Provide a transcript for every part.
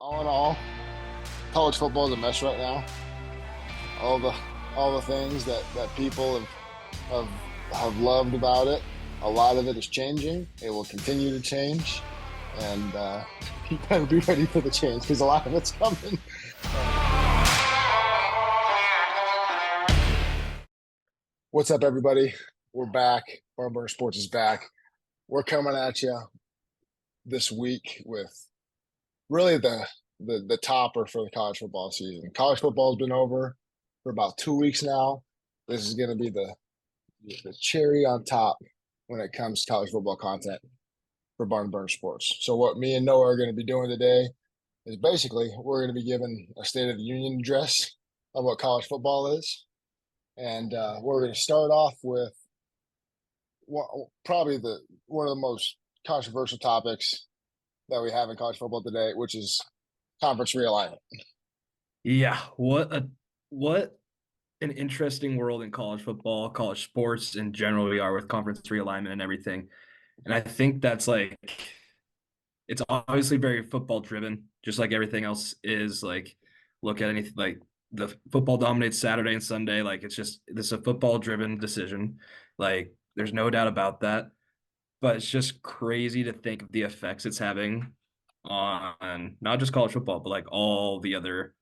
all in all, college football is a mess right now. All the all the things that people have have loved about it, a lot of it is changing. It will continue to change, and you better be ready for the change because a lot of it's coming. What's up, everybody? We're back. Barber Sports is back. We're coming at you this week with really the topper for the college football season. College football has been over for about 2 weeks now. This is going to be the cherry on top when it comes to college football content for Barn Burner Sports. So what me and Noah are going to be doing today is basically we're going to be giving a State of the Union address of what college football is, and we're going to start off with probably one of the most controversial topics that we have in college football today, which is conference realignment. Yeah, what an interesting world in college football, college sports in general we are with conference realignment and everything. And I think that's like it's obviously very football driven, just like everything else is. Like look at anything like the football dominates Saturday and Sunday. Like this is a football driven decision. Like there's no doubt about that. But it's just crazy to think of the effects it's having on not just college football, but like all the other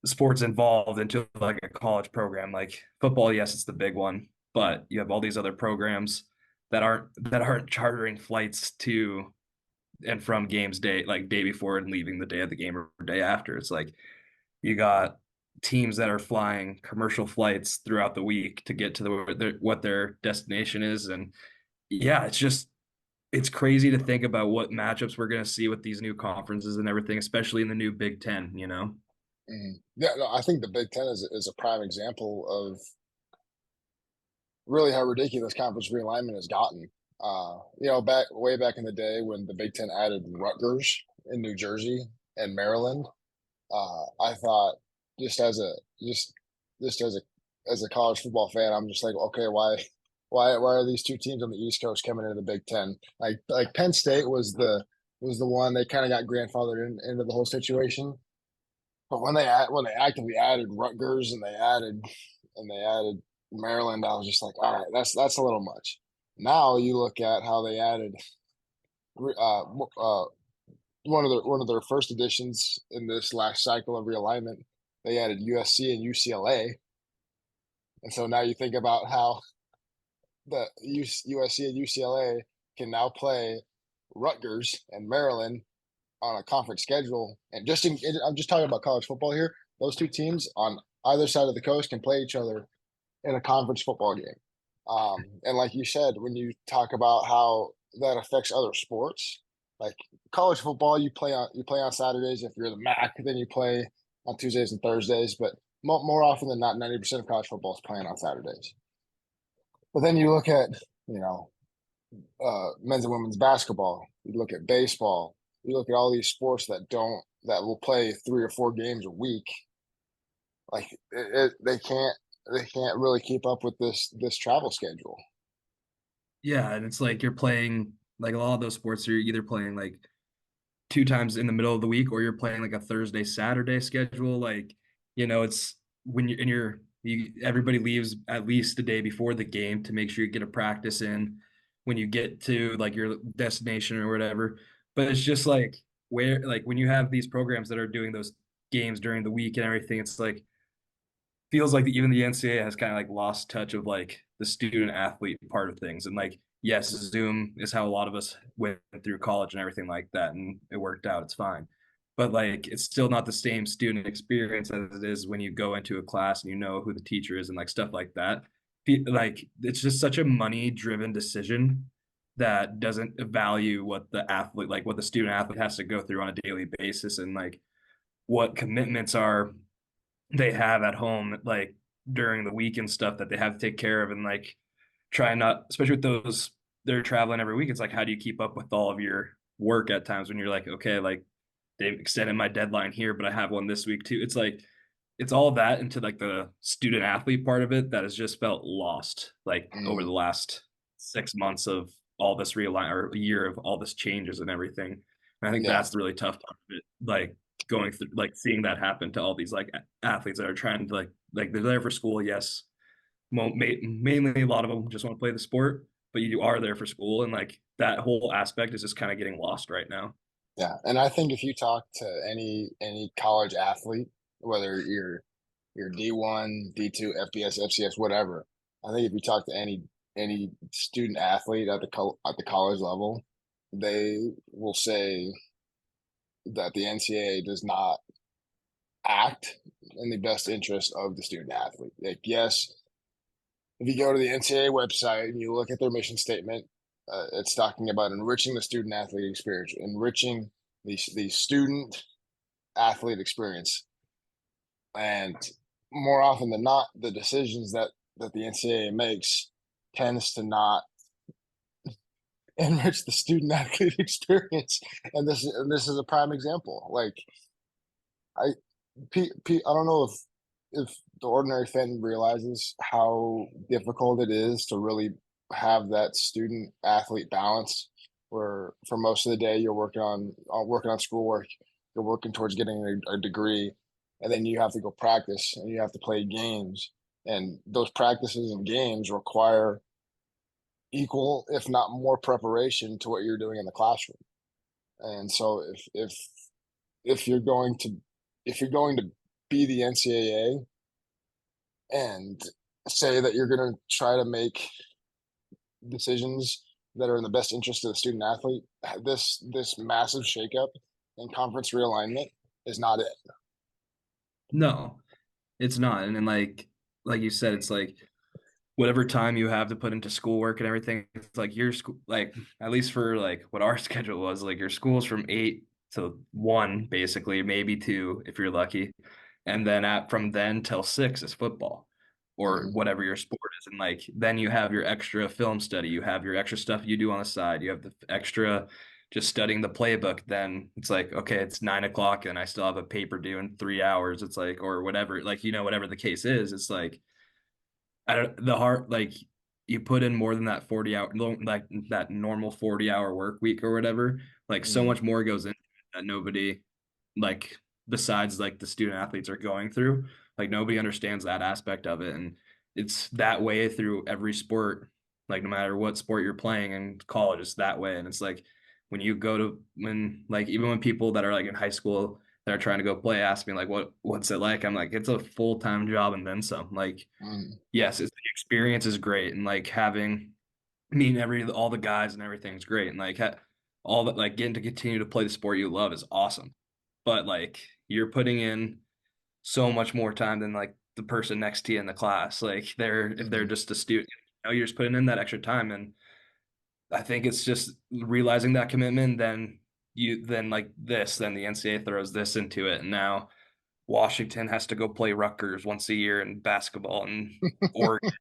sports involved into like a college program. Like football, yes, it's the big one, but you have all these other programs that aren't chartering flights to and from games day before and leaving the day of the game or day after. It's like you got teams that are flying commercial flights throughout the week to get to what their destination is. And yeah, it's crazy to think about what matchups we're going to see with these new conferences and everything, especially in the new Big Ten, you know? Yeah, no, I think the Big Ten is a prime example of really how ridiculous conference realignment has gotten. Way back in the day when the Big Ten added Rutgers in New Jersey and Maryland, I thought just as a just just as a college football fan, I'm just like, okay, why are these two teams on the East Coast coming into the Big Ten? Like Penn State was the one they kind of got grandfathered into the whole situation. But when they actively added Rutgers and they added Maryland, I was just like, all right, that's a little much. Now you look at how they added one of their first additions in this last cycle of realignment. They added USC and UCLA, and so now you think about how the USC and UCLA can now play Rutgers and Maryland on a conference schedule. And I'm just talking about college football here. Those two teams on either side of the coast can play each other in a conference football game. And like you said, when you talk about how that affects other sports, like college football, you play on Saturdays. If you're the MAC, then you play on Tuesdays and Thursdays. But more often than not, 90% of college football is playing on Saturdays. But then you look at you know men's and women's basketball. You look at baseball. You look at all these sports that will play 3 or 4 games a week. Like they can't really keep up with this travel schedule. Yeah, and it's like you're playing like a lot of those sports, you're either playing like two times in the middle of the week or you're playing like a Thursday, Saturday schedule. Like, it's when everybody leaves at least the day before the game to make sure you get a practice in when you get to like your destination or whatever. But it's just like when you have these programs that are doing those games during the week and everything, it's like feels like even the NCAA has kind of like lost touch of like the student athlete part of things. And like, yes, Zoom is how a lot of us went through college and everything like that, and it worked out. It's fine. But like, it's still not the same student experience as it is when you go into a class and you know who the teacher is and like stuff like that. Like, it's just such a money driven decision that doesn't value what the athlete, like what the student athlete has to go through on a daily basis and like what commitments are they have at home like during the week and stuff that they have to take care of and like try not, especially with those they're traveling every week. It's like how do you keep up with all of your work at times when you're like, okay, like they've extended my deadline here but I have one this week too. It's like it's all that into like the student athlete part of it that has just felt lost like over the Mm. last 6 months of all this realign or a year of all this changes and everything. And I think Yeah, that's the really tough part of it. Like going through, like seeing that happen to all these like athletes that are trying to like they're there for school. Yes, mainly a lot of them just want to play the sport, but you are there for school, and like that whole aspect is just kind of getting lost right now. yeah. And I think if you talk to any college athlete, whether you're D1, D2, FBS, FCS, whatever, I think if you talk to any student athlete at the college level, they will say that the NCAA does not act in the best interest of the student athlete. Like, yes, if you go to the NCAA website and you look at their mission statement, it's talking about enriching the student athlete experience, enriching the student athlete experience, and more often than not, the decisions that the NCAA makes tends to not enrich the student athlete experience, and this is a prime example. Like I, I don't know if the ordinary fan realizes how difficult it is to really have that student athlete balance, where for most of the day you're working on schoolwork, you're working towards getting a degree, and then you have to go practice and you have to play games, and those practices and games require equal, if not more, preparation to what you're doing in the classroom. And so if you're going to if you're going to be the NCAA and say that you're going to try to make decisions that are in the best interest of the student athlete, this massive shakeup in conference realignment is not it. No, it's not. And then like you said, it's like whatever time you have to put into schoolwork and everything, it's like your school, like at least for like what our schedule was, like your school's from 8 to 1, basically, maybe 2 if you're lucky. And then at from then till 6 is football or Mhm. whatever your sport is. And like then you have your extra film study, you have your extra stuff you do on the side, you have the extra just studying the playbook. Then it's like, okay, it's 9 o'clock and I still have a paper due in 3 hours. It's like, or whatever, like, whatever the case is, it's like I don't the heart like you put in more than that 40 hour like that normal 40-hour work week or whatever. Like so Mhm. much more goes into it that nobody like besides like the student athletes are going through. Like nobody understands that aspect of it. And it's that way through every sport, like no matter what sport you're playing in college, it's that way. And it's like when you go to when like even when people that are like in high school that are trying to go play ask me like what's it like? I'm like, it's a full-time job and then some. Like Mhm. yes, the experience is great, and like having meeting all the guys and everything's great, and like all that like getting to continue to play the sport you love is awesome. But like you're putting in so much more time than like the person next to you in the class. Like if they're Mhm. just a student, you're just putting in that extra time, and I think it's just realizing that commitment. Then like then the NCAA throws this into it, and now Washington has to go play Rutgers once a year in basketball, and Oregon,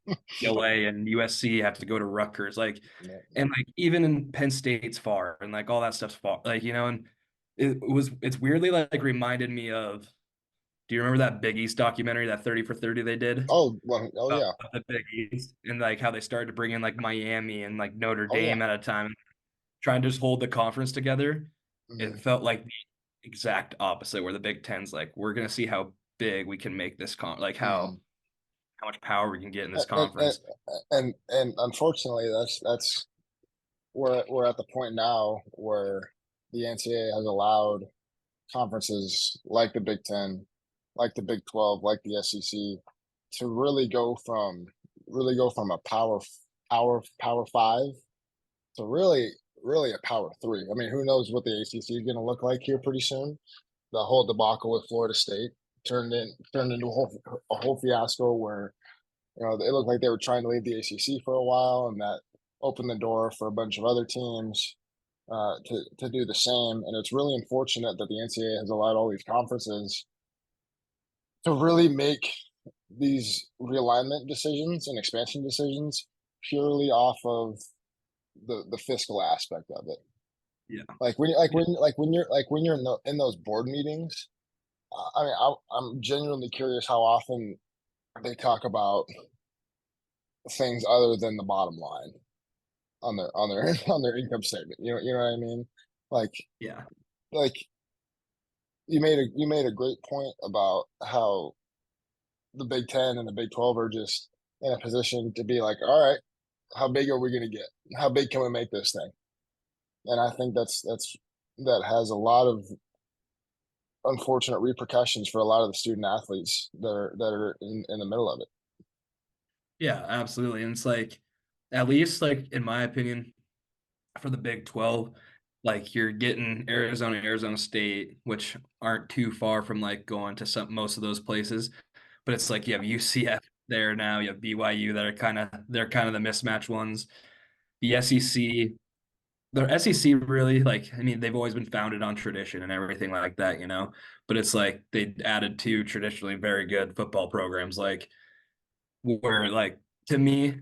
UCLA, and USC have to go to Rutgers. Like, Yeah. and like even in Penn State's far, and like all that stuff's far. Like and it's weirdly like reminded me of. Do you remember that Big East documentary, that 30 for 30 they did Oh, well, oh about yeah. the Big East and like how they started to bring in like Miami and like Notre Oh yeah. Dame at a time, trying to just hold the conference together? It Mhm. felt like the exact opposite, where the Big Ten's like, we're gonna see how big we can make this like Mhm. how much power we can get in this And, and and conference. and unfortunately, that's we're at the point now where the NCAA has allowed conferences like the Big Ten, like the Big 12, like the SEC to really go from a power five to really a power three. I mean, who knows what the ACC is going to look like here pretty soon? The whole debacle with Florida State turned into a whole fiasco where it looked like they were trying to leave the ACC for a while, and that opened the door for a bunch of other teams to do the same. And it's really unfortunate that the NCAA has allowed all these conferences to really make these realignment decisions and expansion decisions purely off of the fiscal aspect of it. Yeah. Yeah. Like when you're in those board meetings. I mean, I'm genuinely curious how often they talk about things other than the bottom line on their on their income statement. You know what I mean? Like Yeah. like you made a great point about how the Big Ten and the Big 12 are just in a position to be like, all right, how big are we going to get? How big can we make this thing? And I think that has a lot of unfortunate repercussions for a lot of the student athletes that are in the middle of it. Yeah, absolutely. And it's like, at least like in my opinion, for the Big 12, like you're getting Arizona, Arizona State, which aren't too far from like going to some most of those places. But it's like you have UCF there now, you have BYU that are they're kind of the mismatch ones. The SEC, the SEC really like I mean they've always been founded on tradition and everything like that, you know. But it's like they added two traditionally very good football programs, like where like to me,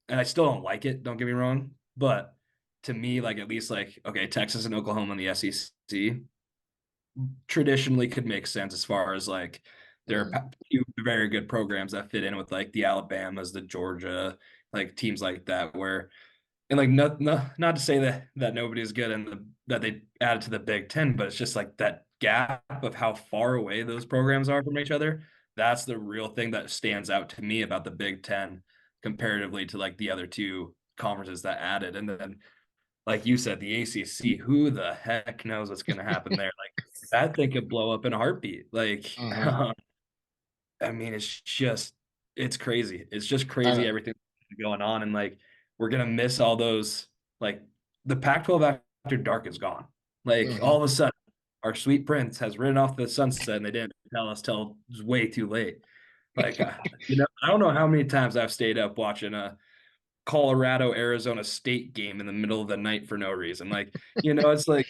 and I still don't like it, don't get me wrong, but to me, like at least like okay, Texas and Oklahoma in the SEC traditionally could make sense as far as like there are Mm, two very good programs that fit in with like the Alabamas, the Georgia, like teams like that where and like not to say that nobody's good and that they added to the Big Ten, but it's just like that gap of how far away those programs are from each other. That's the real thing that stands out to me about the Big Ten comparatively to like the other two conferences that added. And then, like you said, the ACC, who the heck knows what's going to happen there? Like that thing could blow up in a heartbeat. Like, hmm I mean, it's crazy. It's just I crazy know. everything going on. And like, we're going to miss all those, like, the Pac 12 after dark is gone. Like, Hmm all of a sudden, our sweet prince has ridden off the sunset and they didn't tell us till it was way too late. Like, I don't know how many times I've stayed up watching a Colorado Arizona State game in the middle of the night for no reason. Like, it's like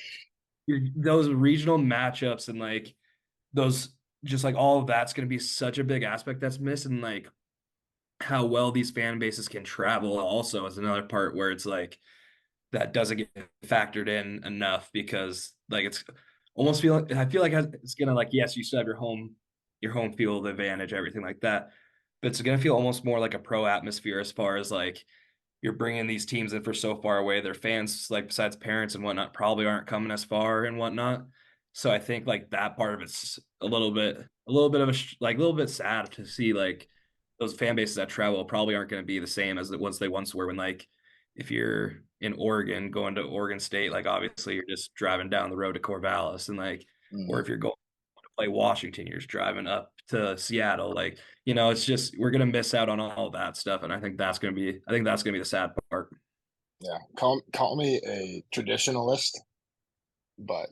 those regional matchups and like those just like all of that's going to be such a big aspect that's missing. Like how well these fan bases can travel also is another part where it's like that doesn't get factored in enough because like it's almost I feel like it's gonna like yes you still have your home field advantage everything like that but it's gonna feel almost more like a pro atmosphere as far as like you're bringing these teams in for so far away. Their fans, like besides parents and whatnot, probably aren't coming as far and whatnot. So I think like that part of it's a little bit of like a little bit sad to see like those fan bases that travel probably aren't going to be the same as the ones they once were when like if you're in Oregon going to Oregon State, like obviously you're just driving down the road to Corvallis and like, or hmm if you're going to play Washington, you're just driving up to Seattle. Like, it's just we're gonna miss out on all that stuff, and I think that's gonna be the sad part. Yeah, call me a traditionalist, but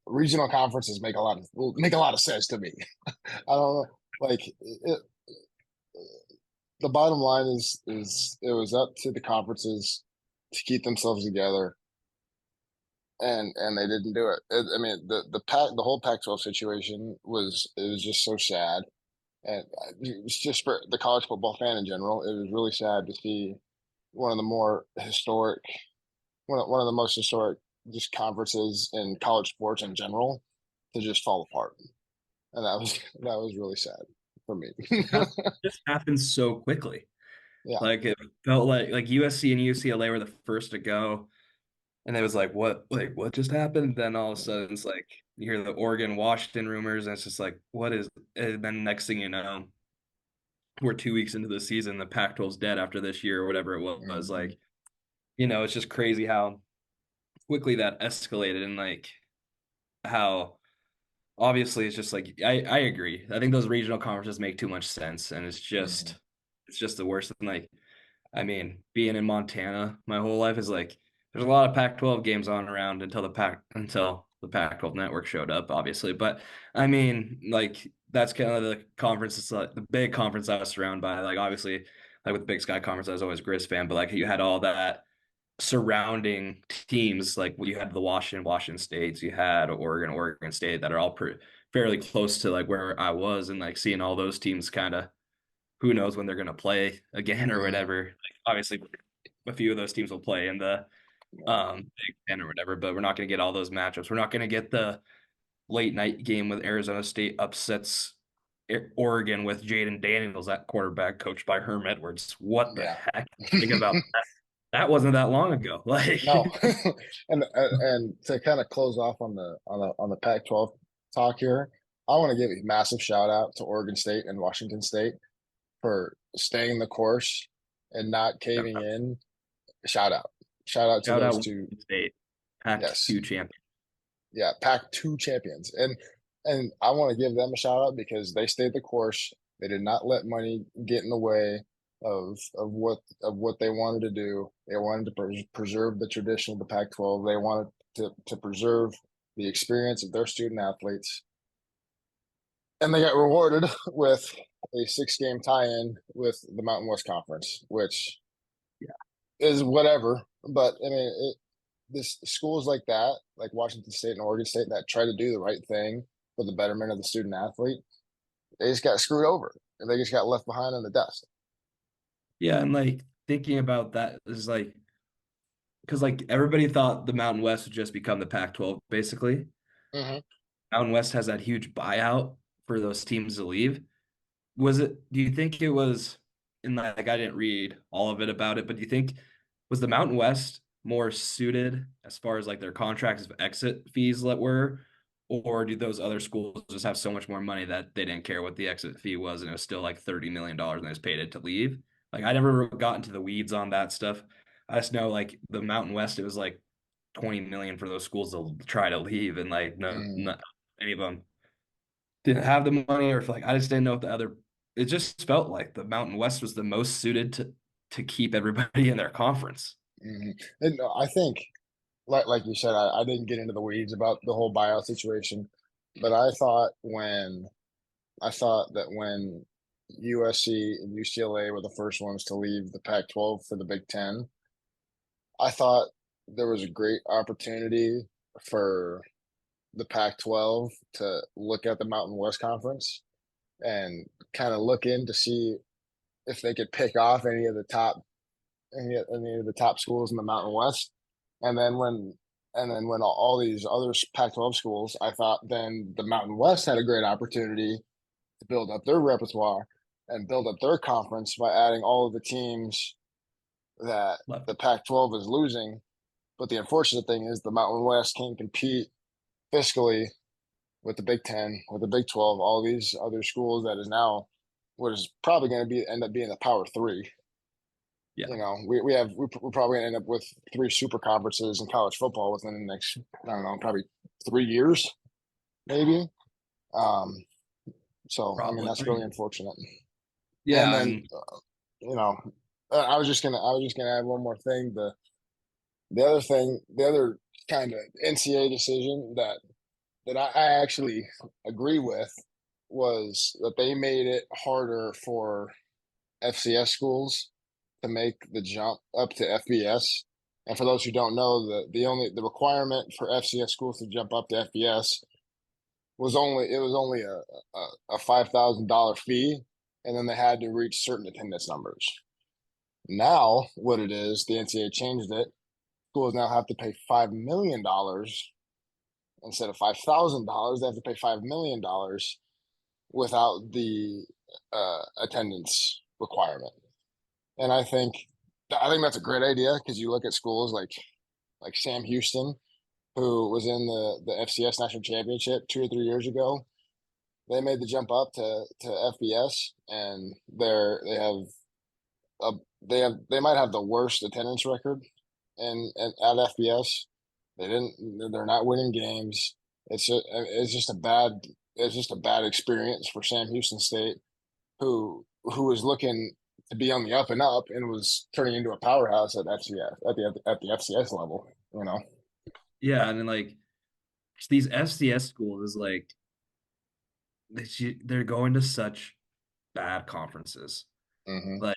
regional conferences make a lot of sense to me. I don't know, like the bottom line is it was up to the conferences to keep themselves together, and they didn't do it. I mean, the whole Pac-12 situation it was just so sad, and it was just for the college football fan in general. It was really sad to see one of the more historic, one of the most historic just conferences in college sports in general to just fall apart, and that was really sad for me. That just happened so quickly. Yeah. Like it felt like USC and UCLA were the first to go, and it was like what just happened? Then all of a sudden it's like you hear the Oregon Washington rumors, and it's just like what is? And then next thing you know, we're 2 weeks into the season, the Pac-12's dead after this year or whatever it was. Mhm. Like it's just crazy how quickly that escalated and like how obviously it's just like I agree. I think those regional conferences make too much sense and Mhm. it's just the worst. And like I mean, being in Montana my whole life is like there's a lot of Pac-12 games on around until the Pac-12 network showed up, obviously. But I mean, like that's kind of the conference. It's like the big conference I was surrounded by. Like obviously, like with the Big Sky Conference, I was always a Grizz fan, but like you had all that surrounding teams like you had the Washington States, you had Oregon State that are all fairly close to like where I was, and like seeing all those teams kind of who knows when they're going to play again or Mhm. whatever. Like, obviously, a few of those teams will play in the Big Ten or whatever, but we're not going to get all those matchups. We're not going to get the late night game with Arizona State upsets Oregon with Jaden Daniels at quarterback, coached by Herm Edwards. What the Yeah. heck? Think about that. that wasn't that long ago. Like, No, and to kind of close off on the Pac-12 talk here, I want to give a massive shout out to Oregon State and Washington State for staying the course and not caving in. Shout out, shout out to shout out those two. Washington State, Pac Yes, two champion. yeah, Pac-2 champions, and I want to give them a shout out because they stayed the course. They did not let money get in the way of what they wanted to do. They wanted to preserve the tradition of the Pac-12. They wanted to preserve the experience of their student athletes, and they got rewarded with a 6-game tie-in with the Mountain West Conference, which is whatever. But I mean, this schools like that, like Washington State and Oregon State, that try to do the right thing for the betterment of the student athlete, they just got screwed over and they just got left behind in the dust. Yeah, and like thinking about that is like because like everybody thought the Mountain West would just become the Pac-12 basically. Mm-hmm. Mountain West has that huge buyout for those teams to leave. Do you think it was, and like I didn't read all of it about it, but do you think was the Mountain West more suited as far as like their contracts of exit fees that were, or do those other schools just have so much more money that they didn't care what the exit fee was and it was still like $30 million and they just paid it to leave? Like I never got into the weeds on that stuff. I just know like the Mountain West, it was like 20 million for those schools to try to leave and like no, Mm-hmm. not any of them didn't have the money or if like I just didn't know if the other it just felt like the Mountain West was the most suited to keep everybody in their conference. Mm-hmm. And I think, like you said, I didn't get into the weeds about the whole buyout situation, but I thought that when USC and UCLA were the first ones to leave the Pac-12 for the Big Ten, I thought there was a great opportunity for the Pac-12 to look at the Mountain West Conference and kind of look in to see if they could pick off any of the top schools in the Mountain West. And then when all these other Pac-12 schools, I thought then the Mountain West had a great opportunity to build up their repertoire and build up their conference by adding all of the teams that Love. the Pac-12 is losing. But the unfortunate thing is the Mountain West can't compete fiscally with the Big Ten, with the Big 12, all these other schools that is now what is probably going to be end up being the Power Three. Yeah, We're probably going to end up with 3 super conferences in college football within the next, I don't know, probably 3 years, maybe. Um, so I mean that's really probably. unfortunate. And Yeah, then and you know, I was just gonna add one more thing. The other kind of NCAA decision that I actually agree with was that they made it harder for FCS schools to make the jump up to FBS. And for those who don't know, the requirement for FCS schools to jump up to FBS was only a $5,000 fee, and then they had to reach certain attendance numbers. Now, what it is, the NCAA changed it. Schools now have to pay $5 million instead of $5,000. They have to pay $5 million without the attendance requirement. And I think that's a great idea because you look at schools like Sam Houston, who was in the FCS national championship 2 or 3 years ago. They made the jump up to FBS, and a they might have the worst attendance record at FBS. They're not winning games. It's just a bad experience for Sam Houston State, who was looking to be on the up and up and was turning into a powerhouse at FCS at the FCS level. You know. yeah, and then like these FCS schools is like they're going to such bad conferences. Hmm. Like,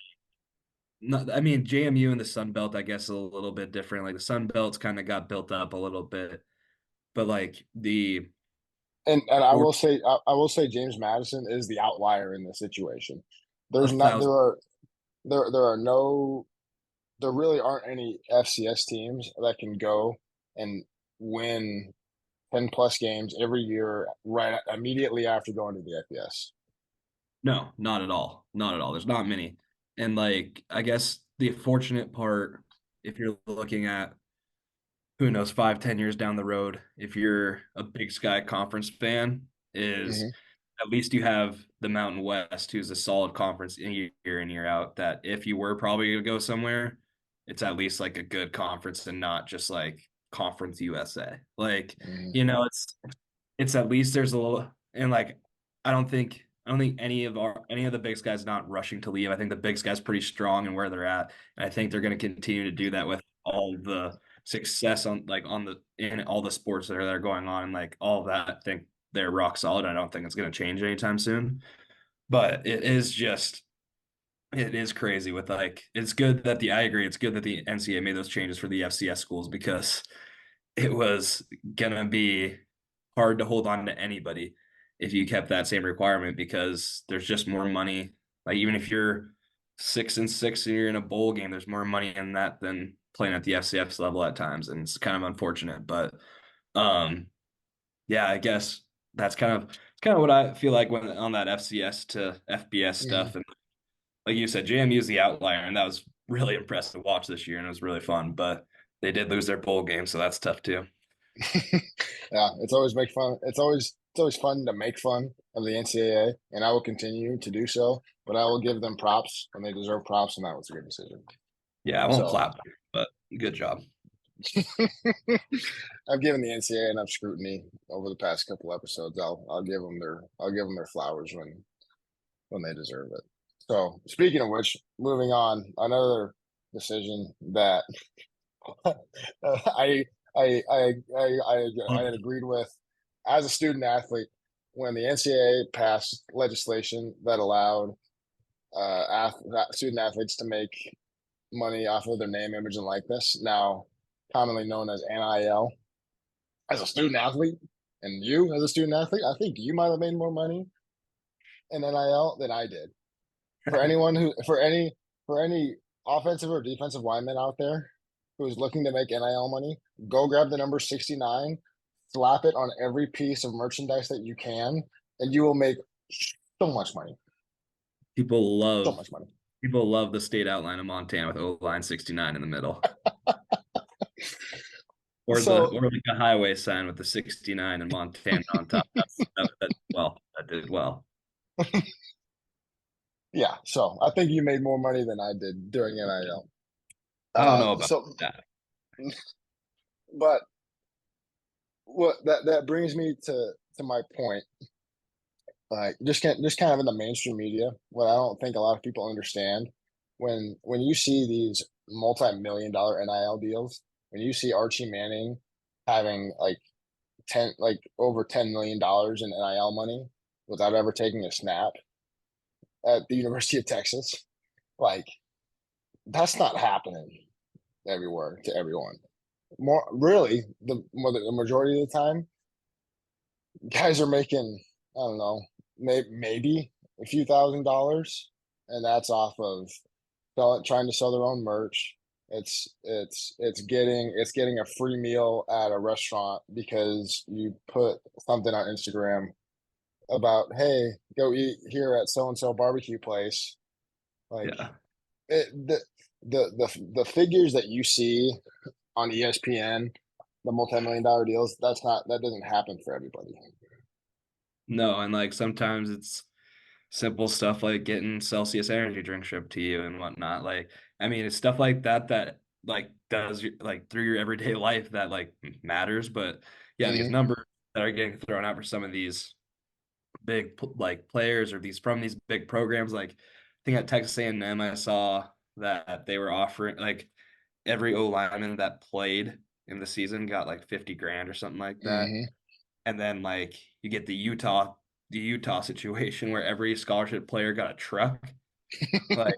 not, I mean, JMU and the Sun Belt, I guess, a little bit different. Like the Sun Belt's kind of got built up a little bit, but like the And I or will say I will say James Madison is the outlier in this situation. a There's not thousand, there are no there really aren't any FCS teams that can go and win 10 plus games every year right immediately after going to the FBS. no, not at all, not at all. There's not many, and like I guess the fortunate part if you're looking at who knows 5, 10 years down the road, if you're a Big Sky Conference fan, is Hmm. at least you have the Mountain West, who's a solid conference year in year out. That if you were probably going to go somewhere, it's at least like a good conference and not just like Conference USA. Like, Hmm. you know, it's at least there's a little, and like I don't think any of the big guys not rushing to leave. I think the big guys pretty strong in where they're at, and I think they're going to continue to do that with all the success on the in all the sports that are going on and like all of that. I think they're rock solid. I don't think it's going to change anytime soon. But it is crazy with like it's good that the I agree it's good that the NCAA made those changes for the FCS schools because it was gonna be hard to hold on to anybody if you kept that same requirement because there's just more money. Like even if you're 6-6 and you're in a bowl game, there's more money in that than playing at the FCS level at times, and it's kind of unfortunate. But um, yeah, I guess it's kind of what I feel like when on that FCS to FBS Hmm. stuff. And like you said, JMU is the outlier, and that was really impressive to watch this year, and it was really fun. But they did lose their bowl game, so that's tough too. Yeah, it's always make fun. It's always fun to make fun of the NCAA, and I will continue to do so. But I will give them props when they deserve props, and that was a good decision. Yeah, I won't So clap, but good job. I've given the NCAA enough scrutiny over the past couple episodes. I'll give them their flowers when they deserve it. So speaking of which, moving on, another decision that I I had agreed with as a student athlete when the NCAA passed legislation that allowed student athletes to make money off of their name, image, and likeness, now commonly known as NIL. As a student athlete, and you as a student athlete, I think you might have made more money in NIL than I did. For anyone who, for any offensive or defensive lineman out there who's looking to make NIL money, go grab the number 69, slap it on every piece of merchandise that you can, and you will make so much money. People So love much money. people love the state outline of Montana with O line 69 in the middle, So or like a highway sign with the 69 in Montana on top. That did well. yeah, so I think you made more money than I did during NIL. I don't know about So, that. but what that brings me to my point. Like just kind of in the mainstream media, what I don't think a lot of people understand when you see these multi-million-dollar NIL deals, when you see Archie Manning having like over $10 million in NIL money without ever taking a snap at the University of Texas, like that's not happening everywhere to everyone. More really, the majority of the time, guys are making, I don't know, maybe a few $1,000s, and that's off of trying to sell their own merch. It's getting a free meal at a restaurant because you put something on Instagram about, hey, go eat here at so and so barbecue place. Like Yeah. it, the figures that you see on ESPN, the multi-million-dollar deals, that doesn't happen for everybody. No, and like sometimes it's simple stuff like getting Celsius energy drink shipped to you and whatnot. Like, I mean, it's stuff like that like does like through your everyday life that like matters. But yeah, these Hmm. numbers that are getting thrown out for some of these big like players or these big programs, like I think at Texas A&M, I saw that they were offering like every O lineman that played in the season got like 50 grand or something like that. Hmm. And then like you get the Utah situation where every scholarship player got a truck. Like,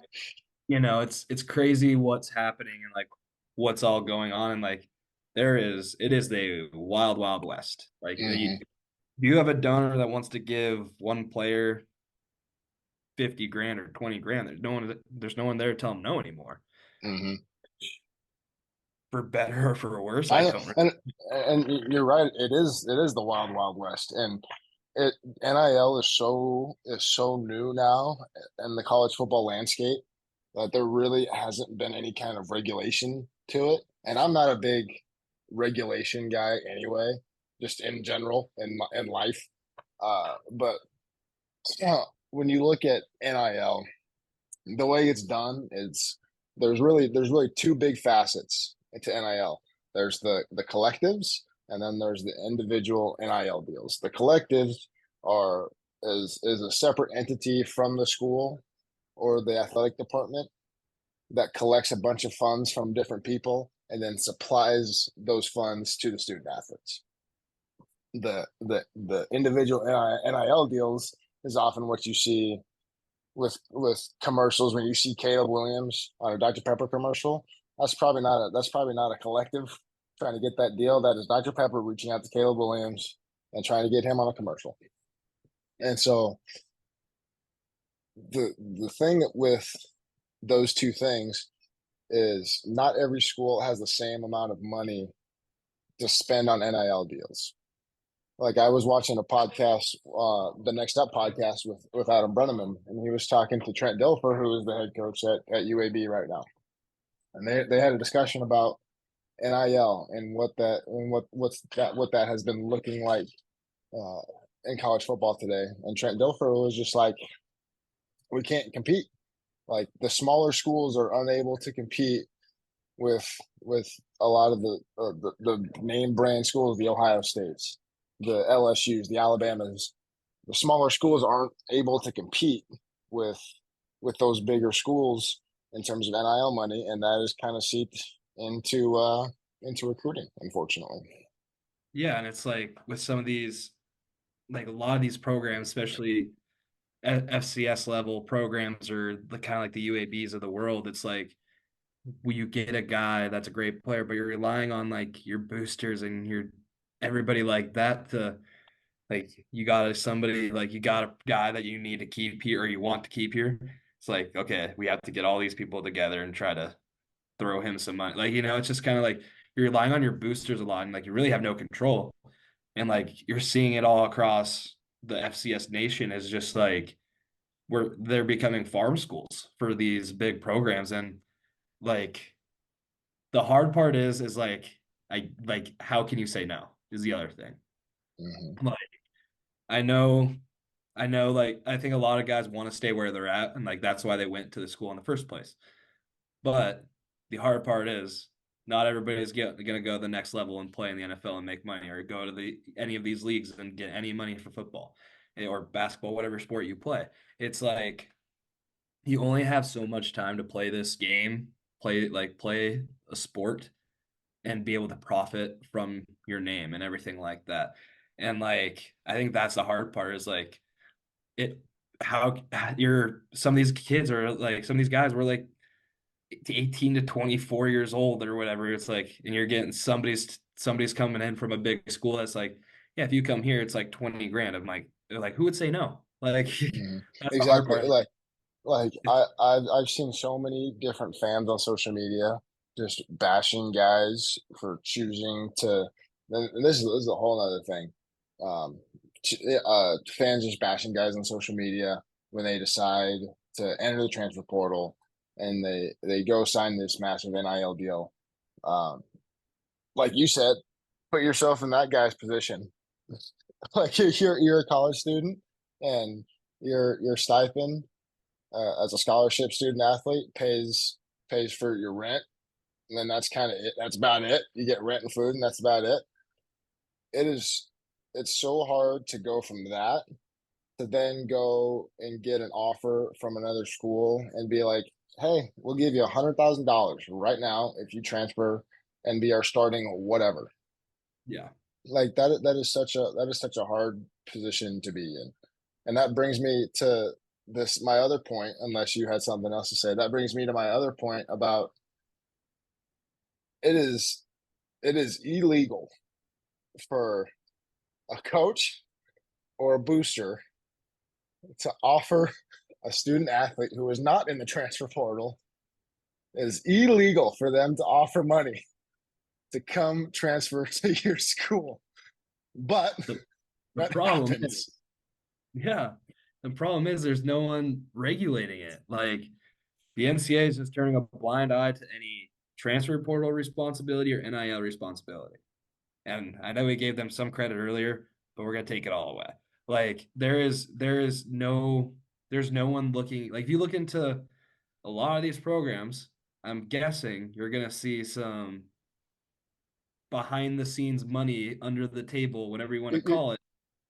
it's crazy what's happening and like what's all going on. And like it is the wild, wild west. Like Hmm. if you have a donor that wants to give one player 50 grand or 20 grand, there's no one there to tell them no anymore. Hmm. For better or for worse, I I don't really. and you're right. It is the wild wild west, and it NIL is so new now in the college football landscape that there really hasn't been any kind of regulation to it. And I'm not a big regulation guy anyway, just in general in life. But when you look at NIL, the way it's done is there's really two big facets to NIL. There's the collectives, and then there's the individual NIL deals. The collectives are is a separate entity from the school or the athletic department that collects a bunch of funds from different people and then supplies those funds to the student athletes. The individual NIL deals is often what you see with commercials. When you see Caleb Williams on a Dr. Pepper commercial, that's probably not a collective trying to get that deal. That is Dr. Pepper reaching out to Caleb Williams and trying to get him on a commercial. And so the thing with those two things is not every school has the same amount of money to spend on NIL deals. Like I was watching a podcast, the Next Up podcast with Adam Brenneman, and he was talking to Trent Dilfer, who is the head coach at UAB right now, and they had a discussion about NIL and what that has been looking like uh, in college football today. And Trent Dilfer was just like, we can't compete. Like the smaller schools are unable to compete with a lot of the name brand schools, the Ohio States, the LSU's, the Alabamas. The smaller schools aren't able to compete with those bigger schools in terms of NIL money, and that is kind of seeped into recruiting, unfortunately. Yeah, and it's like with some of these, like a lot of these programs, especially FCS level programs or the kind of like the UABs of the world, it's like you get a guy that's a great player, but you're relying on like your boosters and your everybody like that to like you got somebody like you got a guy that you need to keep here or you want to keep here. It's like, okay, we have to get all these people together and try to throw him some money. Like, it's just kind of like you're relying on your boosters a lot and like you really have no control. And like you're seeing it all across the FCS nation is just like where they're becoming farm schools for these big programs. And like the hard part is like I like how can you say no is the other thing. Mm-hmm. Like I know like I think a lot of guys want to stay where they're at and like that's why they went to the school in the first place. But the hard part is not everybody's going to go to the next level and play in the NFL and make money or go to any of these leagues and get any money for football or basketball, whatever sport you play. It's like you only have so much time to play this game, play a sport and be able to profit from your name and everything like that. And like I think that's the hard part is like it how you're some of these kids are like some of these guys were like 18 to 24 years old or whatever. It's like, and you're getting somebody's coming in from a big school that's like, yeah, if you come here, it's like 20 grand. I'm like, who would say no? Like, Mm-hmm. that's the hard Exactly. part. Like I've seen so many different fans on social media just bashing guys for choosing to. And this is a whole other thing. Um, Fans just bashing guys on social media when they decide to enter the transfer portal and they go sign this massive NIL deal. Um, like you said, put yourself in that guy's position. Like you're a college student and your stipend as a scholarship student athlete pays for your rent, and then that's kind of it. That's about it. You get rent and food, and that's about it. It is. It's so hard to go from that to then go and get an offer from another school and be like, "Hey, we'll give you $100,000 right now if you transfer and be our starting whatever." Yeah. Like that is such a hard position to be in. And that brings me to this my other point, unless you had something else to say. That brings me to my other point about it is it is illegal for a coach or a booster to offer a student athlete who is not in the transfer portal. It is illegal for them to offer money to come transfer to your school. But The, the that problem is, happens. yeah, the problem is there's no one regulating it. Like the NCAA is just turning a blind eye to any transfer portal responsibility or NIL responsibility. And I know we gave them some credit earlier, but we're gonna take it all away. Like there's no one looking like if you look into a lot of these programs, I'm guessing you're gonna see some behind the scenes money under the table, whatever you want to You're, call it.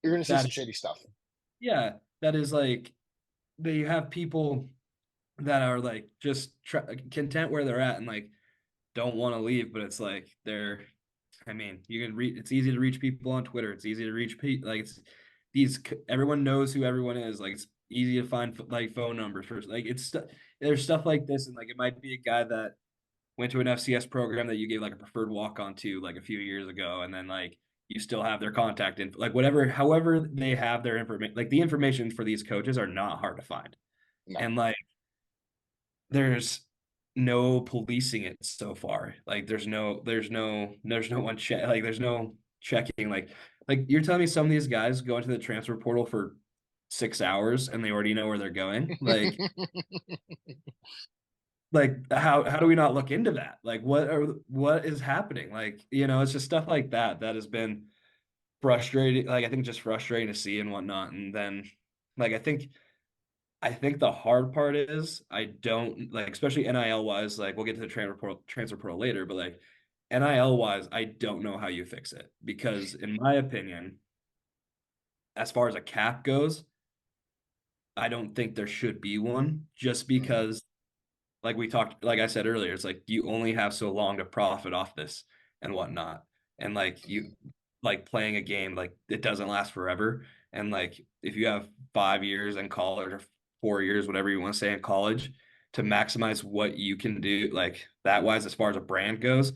you're going to see That some shady stuff. yeah, that is like they have people that are like just content where they're at and like don't want to leave, but it's like they're I mean, you can reach it's easy to reach people on Twitter. It's easy to reach people like it's these everyone knows who everyone is. Like it's easy to find like phone numbers for like there's stuff like this and like it might be a guy that went to an FCS program that you gave like a preferred walk on to like a few years ago and then like you still have their contact info like whatever however they have their information like the information for these coaches are not hard to find. No. And like there's no policing it so far. Like there's no one check like there's no checking like you're telling me some of these guys go into the transfer portal for 6 hours and they already know where they're going. Like how do we not look into that? Like what is happening? Like, you know, it's just stuff like that that has been frustrating. Like I think just frustrating to see and whatnot. And then like I think the hard part is I don't like, especially NIL wise, like we'll get to the transfer portal later, but like NIL wise, I don't know how you fix it because in my opinion, as far as a cap goes, I don't think there should be one just Mm, because like we talked, like I said earlier, it's like you only have so long to profit off this and whatnot. And like mm, like playing a game, like it doesn't last forever. And like if you have 5 years in college or 4 years, whatever you want to say in college, to maximize what you can do, like that wise, as far as a brand goes,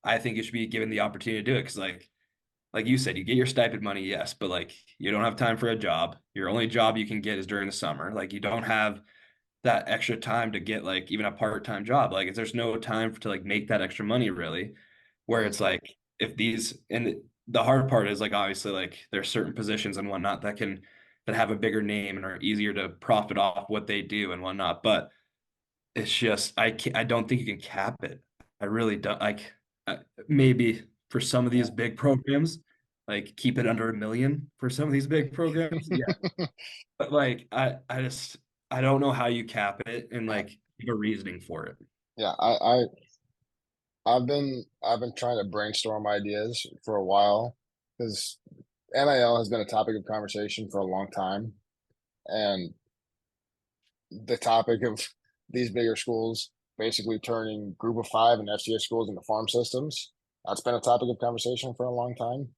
I think you should be given the opportunity to do it. Cause like you said, you get your stipend money, yes, but like you don't have time for a job. Your only job you can get is during the summer. Like you don't have that extra time to get like even a part-time job. Like there's no time to like make that extra money really. Where mm, it's like if these and the hard part is like obviously like there's certain positions and whatnot that have a bigger name and are easier to profit off what they do and whatnot. But it's just I don't think you can cap it. I really don't like maybe for some of these yeah. big programs, like keep it under 1 million for some of these big programs. Yeah. But like I just I don't know how you cap it and Yeah. like give a reasoning for it. Yeah. I've been trying to brainstorm ideas for a while because NIL has been a topic of conversation for a long time. And the topic of these bigger schools basically turning group of five and FCS schools into farm systems. That's been a topic of conversation for a long time.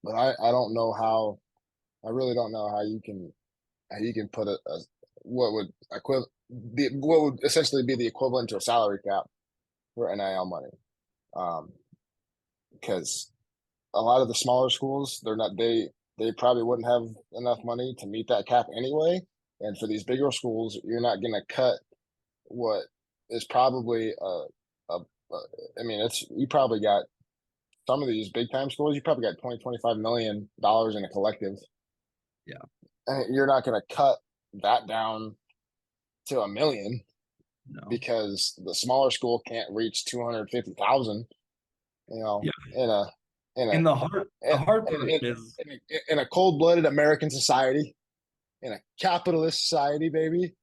But I don't know how I really don't know how you can put a what would what would essentially be the equivalent to a salary cap for NIL money. Um, because a lot of the smaller schools, they probably wouldn't have enough money to meet that cap anyway. And for these bigger schools, you're not going to cut what is probably I mean, it's you probably got some of these big time schools, you probably got 20, $25 million in a collective. Yeah. And you're not going to cut that down to 1 million No. because the smaller school can't reach 250,000, you know, Yeah. in a And the hard part in, is in a cold-blooded American society, in a capitalist society, baby,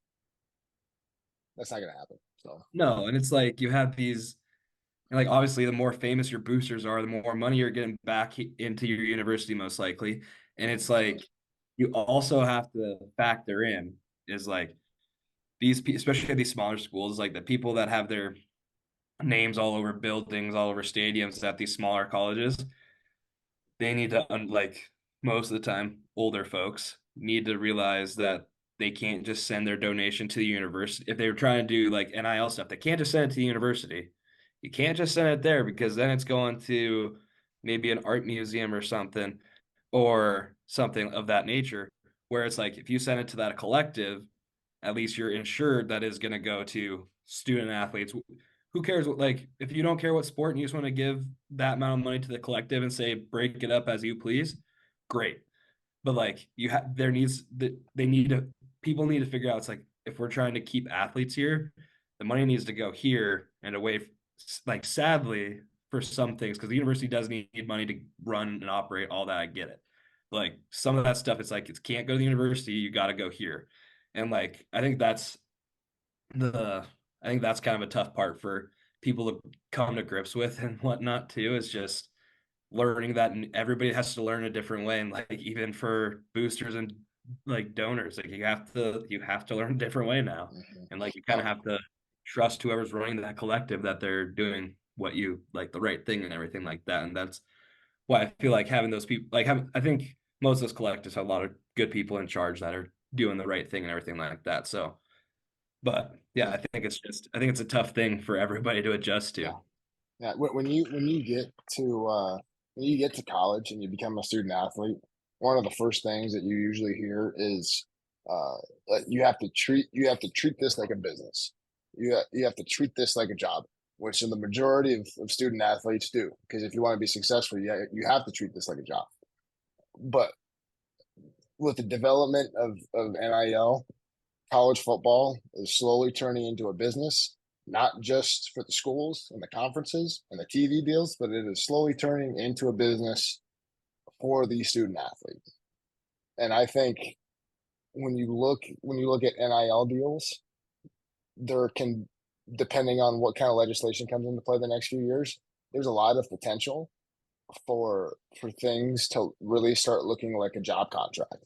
that's not going to happen. So, no, and it's like you have these and like obviously the more famous your boosters are, the more money you're getting back into your university most likely. And it's like you also have to factor in is like especially at these smaller schools, like the people that have their names all over buildings, all over stadiums at these smaller colleges, they need to like most of the time older folks need to realize that they can't just send their donation to the university if they were trying to do like NIL stuff. They can't just send it to the university. You can't just send it there because then it's going to maybe an art museum or something of that nature. Where it's like if you send it to that collective, at least you're insured that is going to go to student athletes. Who cares what, like, if you don't care what sport and you just want to give that amount of money to the collective and say, break it up as you please, great. But like, there needs that they need to, people need to figure out it's like, if we're trying to keep athletes here, the money needs to go here and away like sadly for some things, because the university does need money to run and operate all that. I get it. Like some of that stuff, it's like it can't go to the university. You got to go here, and like the I think that's kind of a tough part for people to come to grips with and whatnot too. Is just learning that everybody has to learn a different way, and like even for boosters and like donors, like you have to learn a different way now, Mhm. and like you kind Oh, of have to trust whoever's running that collective that they're doing what you like the right thing and everything like that. And that's why I feel like having those people like having I think most of those collectives have a lot of good people in charge that are doing the right thing and everything like that. So but yeah, yeah, I think it's a tough thing for everybody to adjust to. yeah. Yeah, when you get to college and you become a student athlete, one of the first things that you usually hear is that you have to treat this like a business. You have to treat this like a job, which the majority of student athletes do. Because if you want to be successful, you have to treat this like a job. But with the development of NIL, college football is slowly turning into a business, not just for the schools and the conferences and the TV deals, but it is slowly turning into a business for the student athlete. And I think when you look at NIL deals, there can, depending on what kind of legislation comes into play the next few years, there's a lot of potential for things to really start looking like a job contract.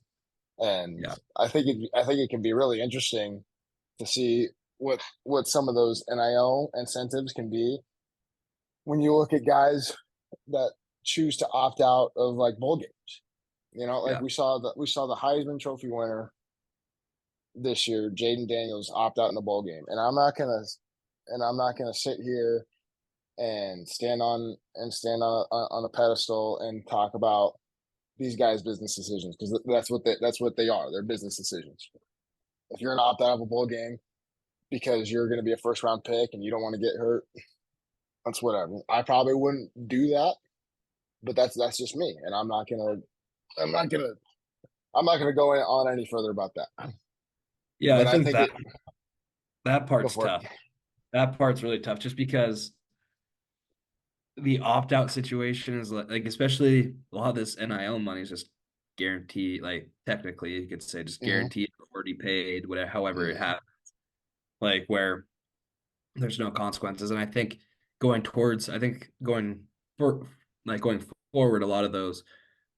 And Yeah. I think it can be really interesting to see what some of those NIL incentives can be when you look at guys that choose to opt out of like bowl games. You know, like Yeah. we saw the Heisman Trophy winner this year, Jaden Daniels, opt out in the bowl game, and I'm not gonna sit here and stand on a pedestal and talk about these guys' business decisions because that's what they are. They're business decisions. If you're gonna opt out of a bowl game because you're going to be a first round pick and you don't want to get hurt, that's whatever. I probably wouldn't do that, but that's just me, and I'm not gonna I'm not gonna go on any further about that. Yeah, I But I think think that it. that Go part's for it. tough. That part's really tough just because the opt-out situation is like especially a lot of this NIL money is just guaranteed, like technically you could say just Hmm. guaranteed already paid, whatever however it Hmm. happens. Like where there's no consequences. And I think going towards I think going for like going forward, a lot of those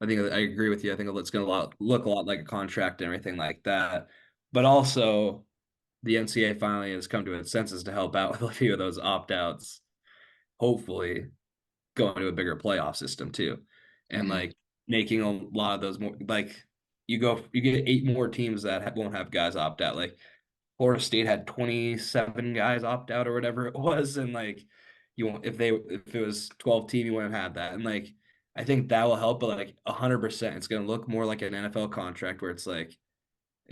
I think I agree with you. I think it's gonna look a lot like a contract and everything like that. But also the NCAA finally has come to its senses to help out with a few of those opt-outs, hopefully going to a bigger playoff system too. And Hmm. like making a lot of those more like you get eight more teams that won't have guys opt out. Like Florida State had 27 guys opt out or whatever it was, and like you won't if it was 12 team you wouldn't have had that. And like I think that will help, but like 100%, it's gonna look more like an NFL contract where it's like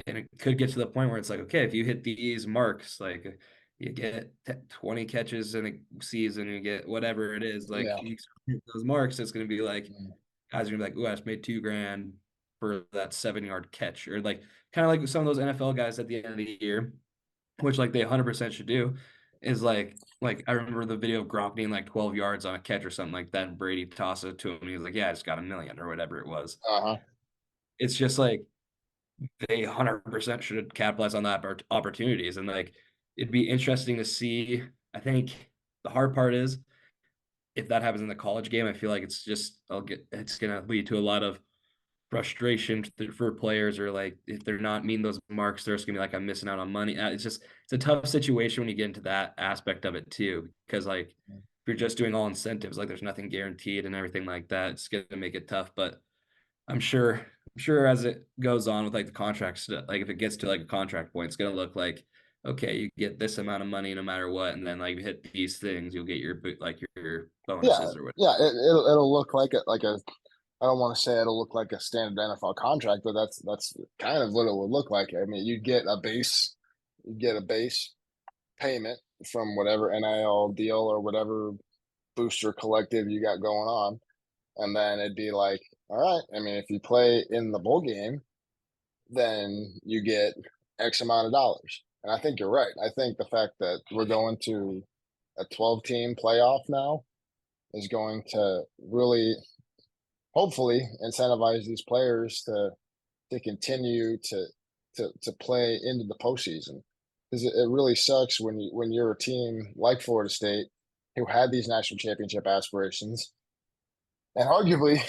and it could get to the point where it's like, okay, if you hit these marks, like you get 20 catches in a season, you get whatever it is, like Yeah. you hit those marks, it's going to be like, Mhm. guys are going to be like, oh, I just made 2 grand for that 7 yard catch. Or like, kind of like some of those NFL guys at the end of the year, which like they 100% should do, is like I remember the video of Gronk needing like 12 yards on a catch or something like that, and Brady tossed it to him, and he was like, yeah, I just got a million or whatever it was. Uh-huh. It's just like, they 100% should capitalize on that opportunities. And like, it'd be interesting to see. I think the hard part is if that happens in the college game, I feel like it's going to lead to a lot of frustration for players or like if they're not meeting those marks, they're just going to be like, I'm missing out on money. It's a tough situation when you get into that aspect of it too, because like, if you're just doing all incentives, like there's nothing guaranteed and everything like that, it's going to make it tough. But I'm sure as it goes on with like the contract stuff, like if it gets to like a contract point, it's gonna look like, okay, you get this amount of money no matter what, and then like you hit these things, you'll get like your Yeah. bonuses or whatever. Yeah. It'll look like a. I don't want to say it'll look like a standard NFL contract, but that's kind of what it would look like. I mean, you get a base payment from whatever NIL deal or whatever booster collective you got going on. And then it'd be like, all right, I mean, if you play in the bowl game, then you get X amount of dollars. And I think you're right. I think the fact that we're going to a 12-team playoff now is going to really, hopefully, incentivize these players to continue to play into the postseason. Because it really sucks when you're a team like Florida State who had these national championship aspirations and arguably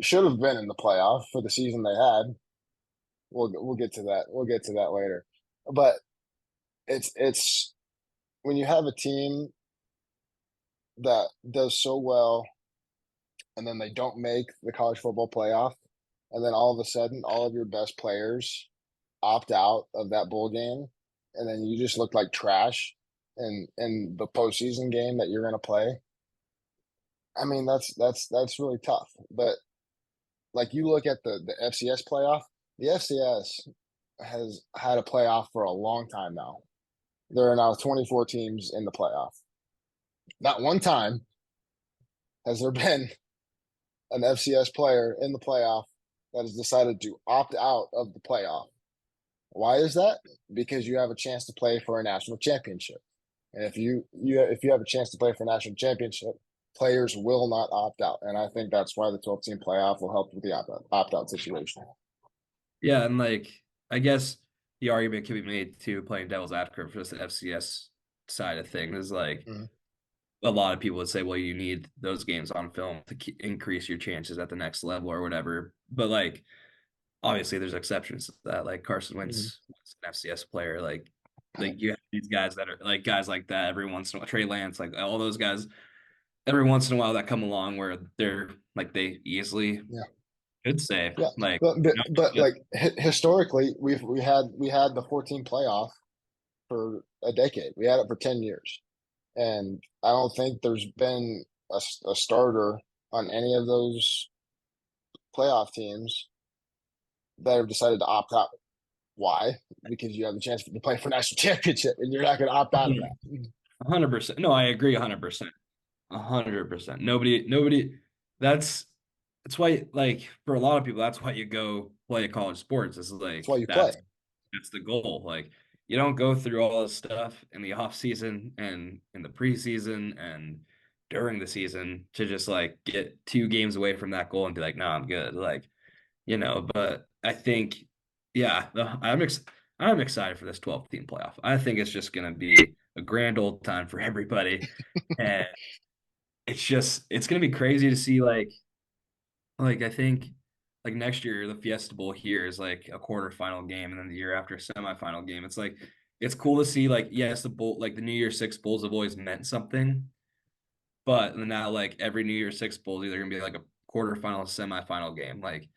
should have been in the playoff for the season they had. We'll get to that. We'll get to that later. But it's when you have a team that does so well and then they don't make the college football playoff, and then all of a sudden all of your best players opt out of that bowl game, and then you just look like trash in the postseason game that you're going to play. I mean, that's really tough. But like you look at the FCS playoff, the FCS has had a playoff for a long time now. There are now 24 teams in the playoff. Not one time has there been an FCS player in the playoff that has decided to opt out of the playoff. Why is that? Because you have a chance to play for a national championship. And if you have a chance to play for a national championship, players will not opt out. And I think that's why the 12-team playoff will help with the opt out situation. Yeah, and like I guess the argument can be made too, playing devil's advocate for this FCS side of things is like Mhm. a lot of people would say, well, you need those games on film to increase your chances at the next level or whatever. But like, obviously, there's exceptions to that. Like Carson Mhm. Wentz, was an FCS player. Like you have these guys that are like guys like that every once in a while. Trey Lance, like all those guys, every once in a while that come along where they're like they easily Yeah. could say Yeah. like, But just like historically, we had the 14 playoff for a decade. We had it for 10 years. And I don't think there's been a starter on any of those playoff teams that have decided to opt out. Why? Because you have the chance to play for national championship, and you're not going to opt out of that. 100%. No, I agree 100%. 100%. Nobody. That's that's why like for a lot of people, that's why you go play college sports. Is That's why like you play. that's the goal. Like you don't go through all this stuff in the off season and in the preseason and during the season to just like get 2 games away from that goal and be like, no, I'm good. Like, but I think, yeah, I'm excited for this 12 team playoff. I think it's just gonna be a grand old time for everybody. And it's gonna be crazy to see like I think like next year the Fiesta Bowl here is like a quarterfinal game, and then the year after a semifinal game. It's like it's cool to see like yes the bowl like the New Year Six bowls have always meant something, but now like every New Year Six bowl is either gonna be like a quarterfinal, semifinal game. Like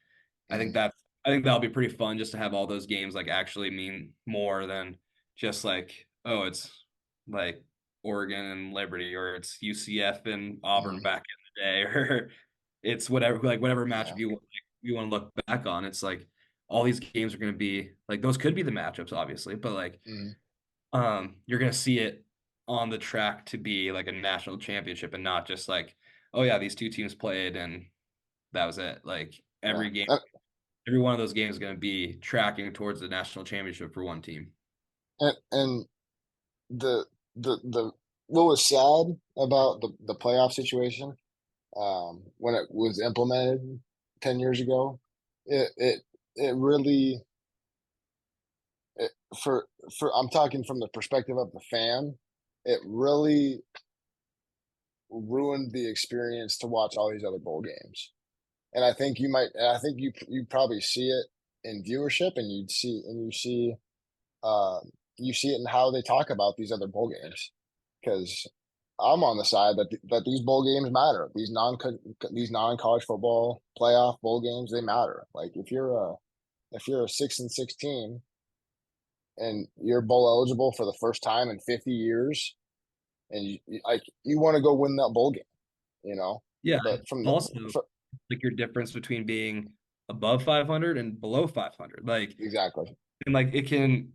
I think Mhm. that's I think that'll be pretty fun just to have all those games like actually mean more than just like oh it's like Oregon and Liberty or it's UCF and Auburn Mhm. back in the day or it's whatever matchup Yeah. you want to look back on. It's like all these games are going to be like those could be the matchups, obviously, but like Mhm. you're going to see it on the track to be like a national championship and not just like oh yeah these two teams played and that was it. Like Yeah. every one of those games is going to be tracking towards the national championship for one team. And the the what was sad about the playoff situation when it was implemented 10 years ago, it really it, for I'm talking from the perspective of the fan, it really ruined the experience to watch all these other bowl games. And I think you probably see it in viewership, and uh, you see it in how they talk about these other bowl games. Because I'm on the side that these bowl games matter. These non college football playoff bowl games, they matter. Like if you're a 6-16 and you're bowl eligible for the first time in 50 years, and you want to go win that bowl game, you know. Yeah. But from the Also, like your difference between being above 500 and below 500, like exactly. and like it can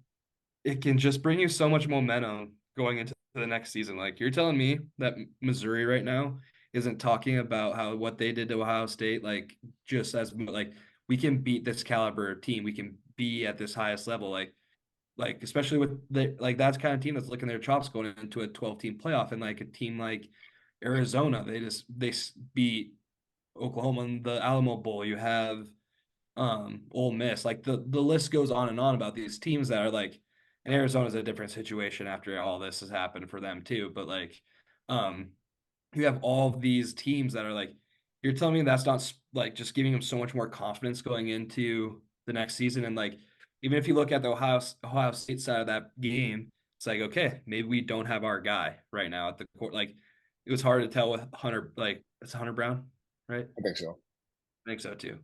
just bring you so much momentum going into the next season. Like you're telling me that Missouri right now isn't talking about how what they did to Ohio State, like just as like we can beat this caliber team, we can be at this highest level. Like like especially with the like that's kind of team that's licking their chops going into a 12-team playoff, and like a team like Arizona, beat Oklahoma in the Alamo Bowl. You have Ole Miss. Like the list goes on and on about these teams that are like, and Arizona's a different situation after all this has happened for them too. But like, um, you have all of these teams that are like, you're telling me that's not like just giving them so much more confidence going into the next season. And like, even if you look at the Ohio State side of that game, it's like, okay, maybe we don't have our guy right now at the court. Like, it was hard to tell with Hunter. Like, it's Hunter Brown, right? I think so. I think so too.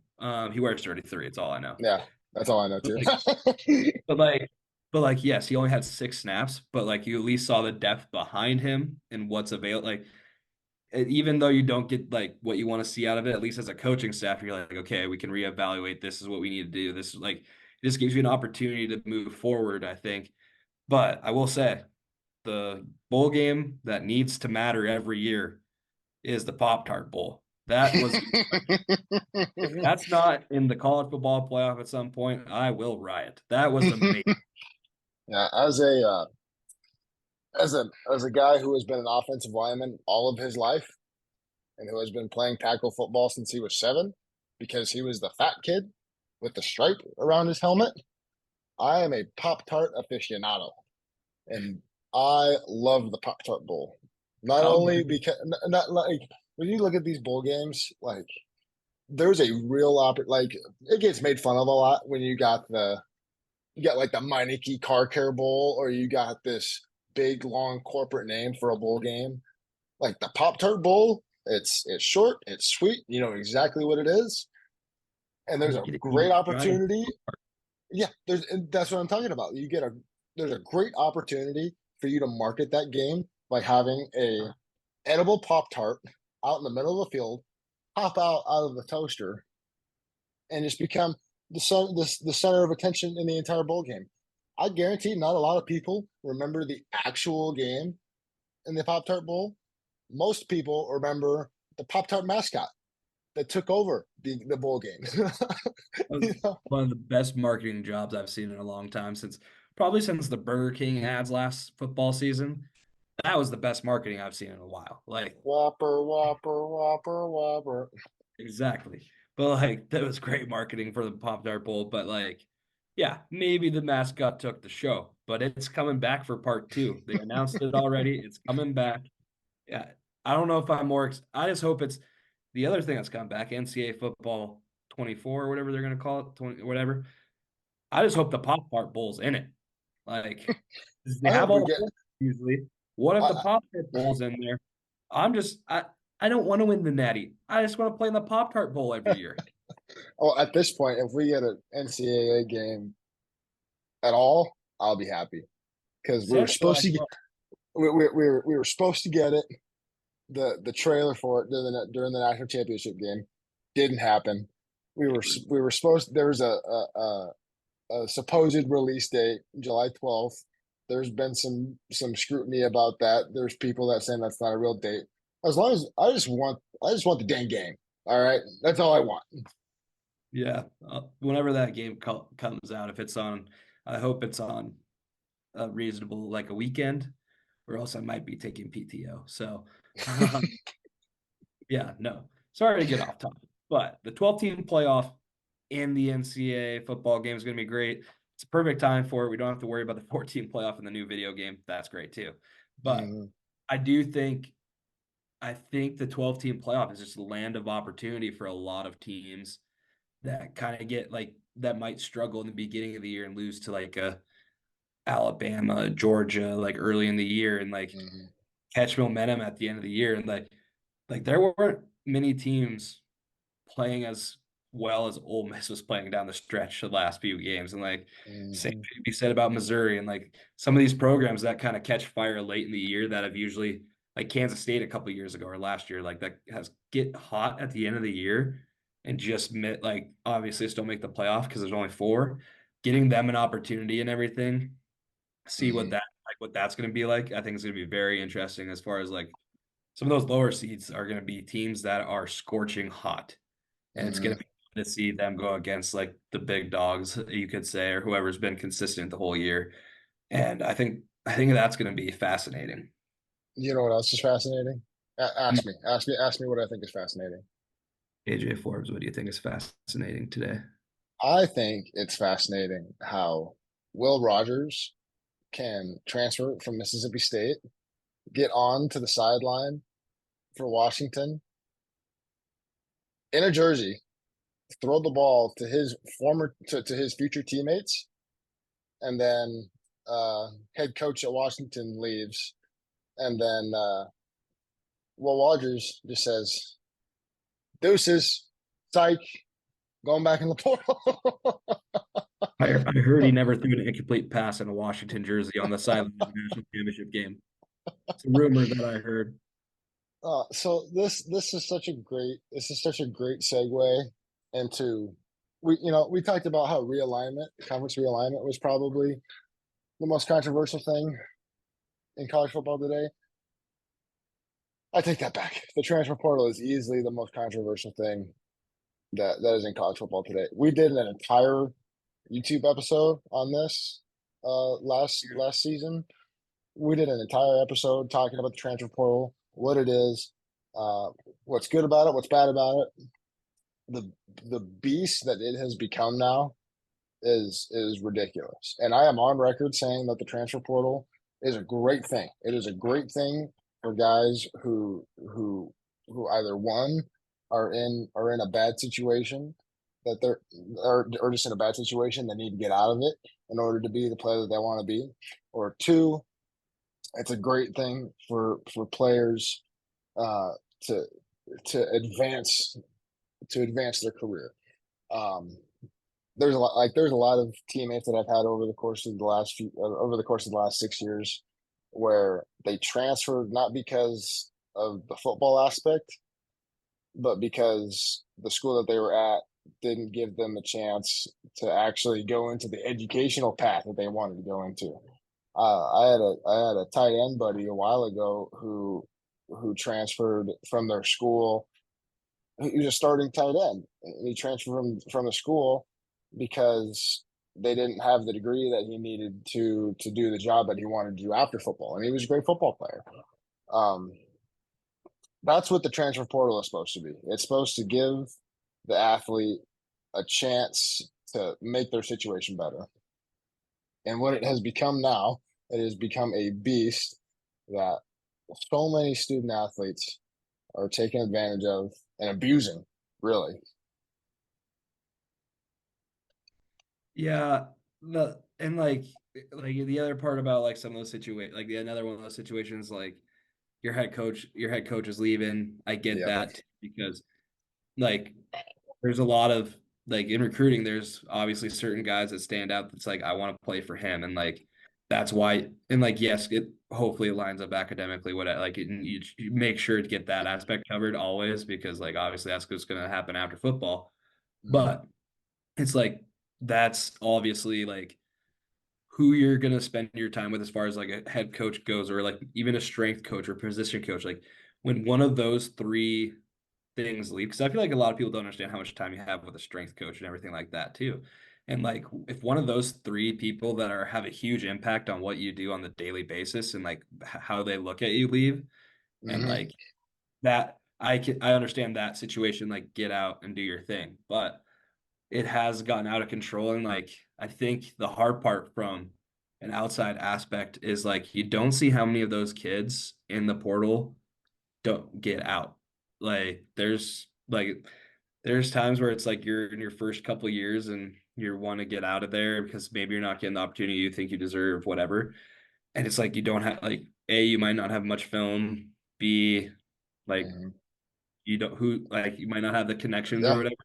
He wears 33. It's all I know. Yeah, that's all I know But too. like, but like, but like, yes, he only had 6 snaps, but like, you at least saw the depth behind him and what's available. Like, even though you don't get like what you want to see out of it, at least as a coaching staff, you're like, okay, we can reevaluate. This is what we need to do. This is like, it just gives you an opportunity to move forward, I think. But I will say, the bowl game that needs to matter every year is the Pop Tart Bowl. That was If that's not in the college football playoff at some point, I will riot. That was amazing. Yeah, as a guy who has been an offensive lineman all of his life and who has been playing tackle football since he was 7, because he was the fat kid with the stripe around his helmet, I am a Pop Tart aficionado, and I love the Pop Tart Bowl. Not I'll only agree. because not like when you look at these bowl games, like there's a real like it gets made fun of a lot when you got like the Meineke Car Care Bowl, or you got this big long corporate name for a bowl game. Like the Pop Tart Bowl, it's short, it's sweet, you know exactly what it is, and there's You a get to eat great a giant. opportunity. Yeah, and that's what I'm talking about. There's a great opportunity for you to market that game by having a edible Pop Tart out in the middle of the field, pop out of the toaster, and just become the center of attention in the entire bowl game. I guarantee not a lot of people remember the actual game in the Pop Tart Bowl. Most people remember the Pop Tart mascot that took over the bowl game. That You was know? one of the best marketing jobs I've seen in a long time, since probably since the Burger King ads last football season. That was the best marketing I've seen in a while. Like, Whopper, Whopper, Whopper, Whopper. exactly. But like, that was great marketing for the Pop Tart Bowl. But like, yeah, maybe the mascot took the show, but it's coming back for part two. They announced it already. It's coming back. Yeah, I don't know if I'm more. I just hope it's the other thing that's come back, NCAA football 24 or whatever they're gonna call it, 20 whatever. I just hope the Pop Tart Bowl's in it. Like, they I have hope we all the get. bowls usually. What if the I, Pop Tart Bowl's in there? I don't want to win the Natty. I just want to play in the Pop Tart Bowl every year. well, at this point, if we get an NCAA game at all, I'll be happy because we were Saturday supposed Night to get, Live. we were supposed to get it. The trailer for it during the national championship game didn't happen. We were supposed there was a supposed release date, July 12th. There's been some scrutiny about that. There's people that saying that's not a real date. As long as I just want the dang game. All right, that's all I want. Yeah, whenever that game comes out, if it's on, I hope it's on a reasonable like a weekend, or else I might be taking PTO. So, yeah, no. Sorry to get off topic, but the 12-team playoff in the NCAA football game is going to be great. It's a perfect time for it. We don't have to worry about the 14 playoff in the new video game. That's great too. But Mhm, I do think I think the 12-team playoff is just a land of opportunity for a lot of teams that kind of get like that might struggle in the beginning of the year and lose to like a Alabama, Georgia, like early in the year, and like mhm, catch momentum at the end of the year. And like there weren't many teams playing as well as Ole Miss was playing down the stretch the last few games. And like same mhm, could be said about Missouri and like some of these programs that kind of catch fire late in the year that have usually like Kansas State a couple years ago or last year, like that has get hot at the end of the year and just like obviously still make the playoff because there's only four. Getting them an opportunity and everything, see what mhm, that like what that's going to be like. I think it's going to be very interesting as far as like some of those lower seeds are going to be teams that are scorching hot, and it's going mhm. to be to see them go against like the big dogs, you could say, or whoever's been consistent the whole year. And I think that's going to be fascinating. You know what else is fascinating? Hmm. Ask me what I think is fascinating. AJ Forbes, what do you think is fascinating today? I think it's fascinating how Will Rogers can transfer from Mississippi State, get on to the sideline for Washington in a jersey, throw the ball to his to his future teammates, and then head coach at Washington leaves, and then Will Rogers just says, "Deuces, psych, going back in the portal." I heard he never threw an incomplete pass in a Washington jersey on the sideline of the national championship game. It's a rumor that I heard. So this is such a great segue into we talked about how conference realignment was probably the most controversial thing in college football today. I take that back. The transfer portal is easily the most controversial thing that is in college football today. We did an entire YouTube episode on this last season. We did an entire episode talking about the transfer portal, what it is, uh, what's good about it, what's bad about it. The the beast that it has become now is ridiculous. And I am on record saying that the transfer portal is a great thing. It is a great thing for guys who either one are in a bad situation that they're or just in a bad situation they need to get out of it in order to be the player that they want to be, or two, it's a great thing for players uh, to to advance to advance their career. Um, there's a lot of teammates that I've had over the course of the last 6 years where they transferred not because of the football aspect, but because the school that they were at didn't give them a chance to actually go into the educational path that they wanted to go into. I had a tight end buddy a while ago who transferred from their school. He was a starting tight end. He transferred from the school because they didn't have the degree that he needed to do the job that he wanted to do after football, and he was a great football player. Um, that's what the transfer portal is supposed to be. It's supposed to give the athlete a chance to make their situation better. And what it has become now, it has become a beast that so many student athletes are taking advantage of and abusing, really. Yeah, the and like the other part about like some of those situations, like the another one of those situations, like your head coach is leaving. I get Yep. that because like there's a lot of like in recruiting, there's obviously certain guys that stand out that's like I want to play for him, and like that's why. And like yes, it hopefully it lines up academically. What like you make sure to get that aspect covered always because like obviously that's what's going to happen after football. Mm-hmm. But it's like that's obviously like who you're going to spend your time with as far as like a head coach goes, or like even a strength coach or position coach. Like when one of those three things leave, because I feel like a lot of people don't understand how much time you have with a strength coach and everything like that too. And like if one of those three people that are have a huge impact on what you do on the daily basis and like how they look at you leave, and Mm-hmm. like that I understand that situation, like get out and do your thing. But it has gotten out of control. And like I think the hard part from an outside aspect is like you don't see how many of those kids in the portal don't get out. Like there's times where it's like you're in your first couple years and you want to get out of there because maybe you're not getting the opportunity you think you deserve, whatever. And it's like you don't have like A, you might not have much film. B, like Mm-hmm. you don't who like you might not have the connections or Yeah. whatever.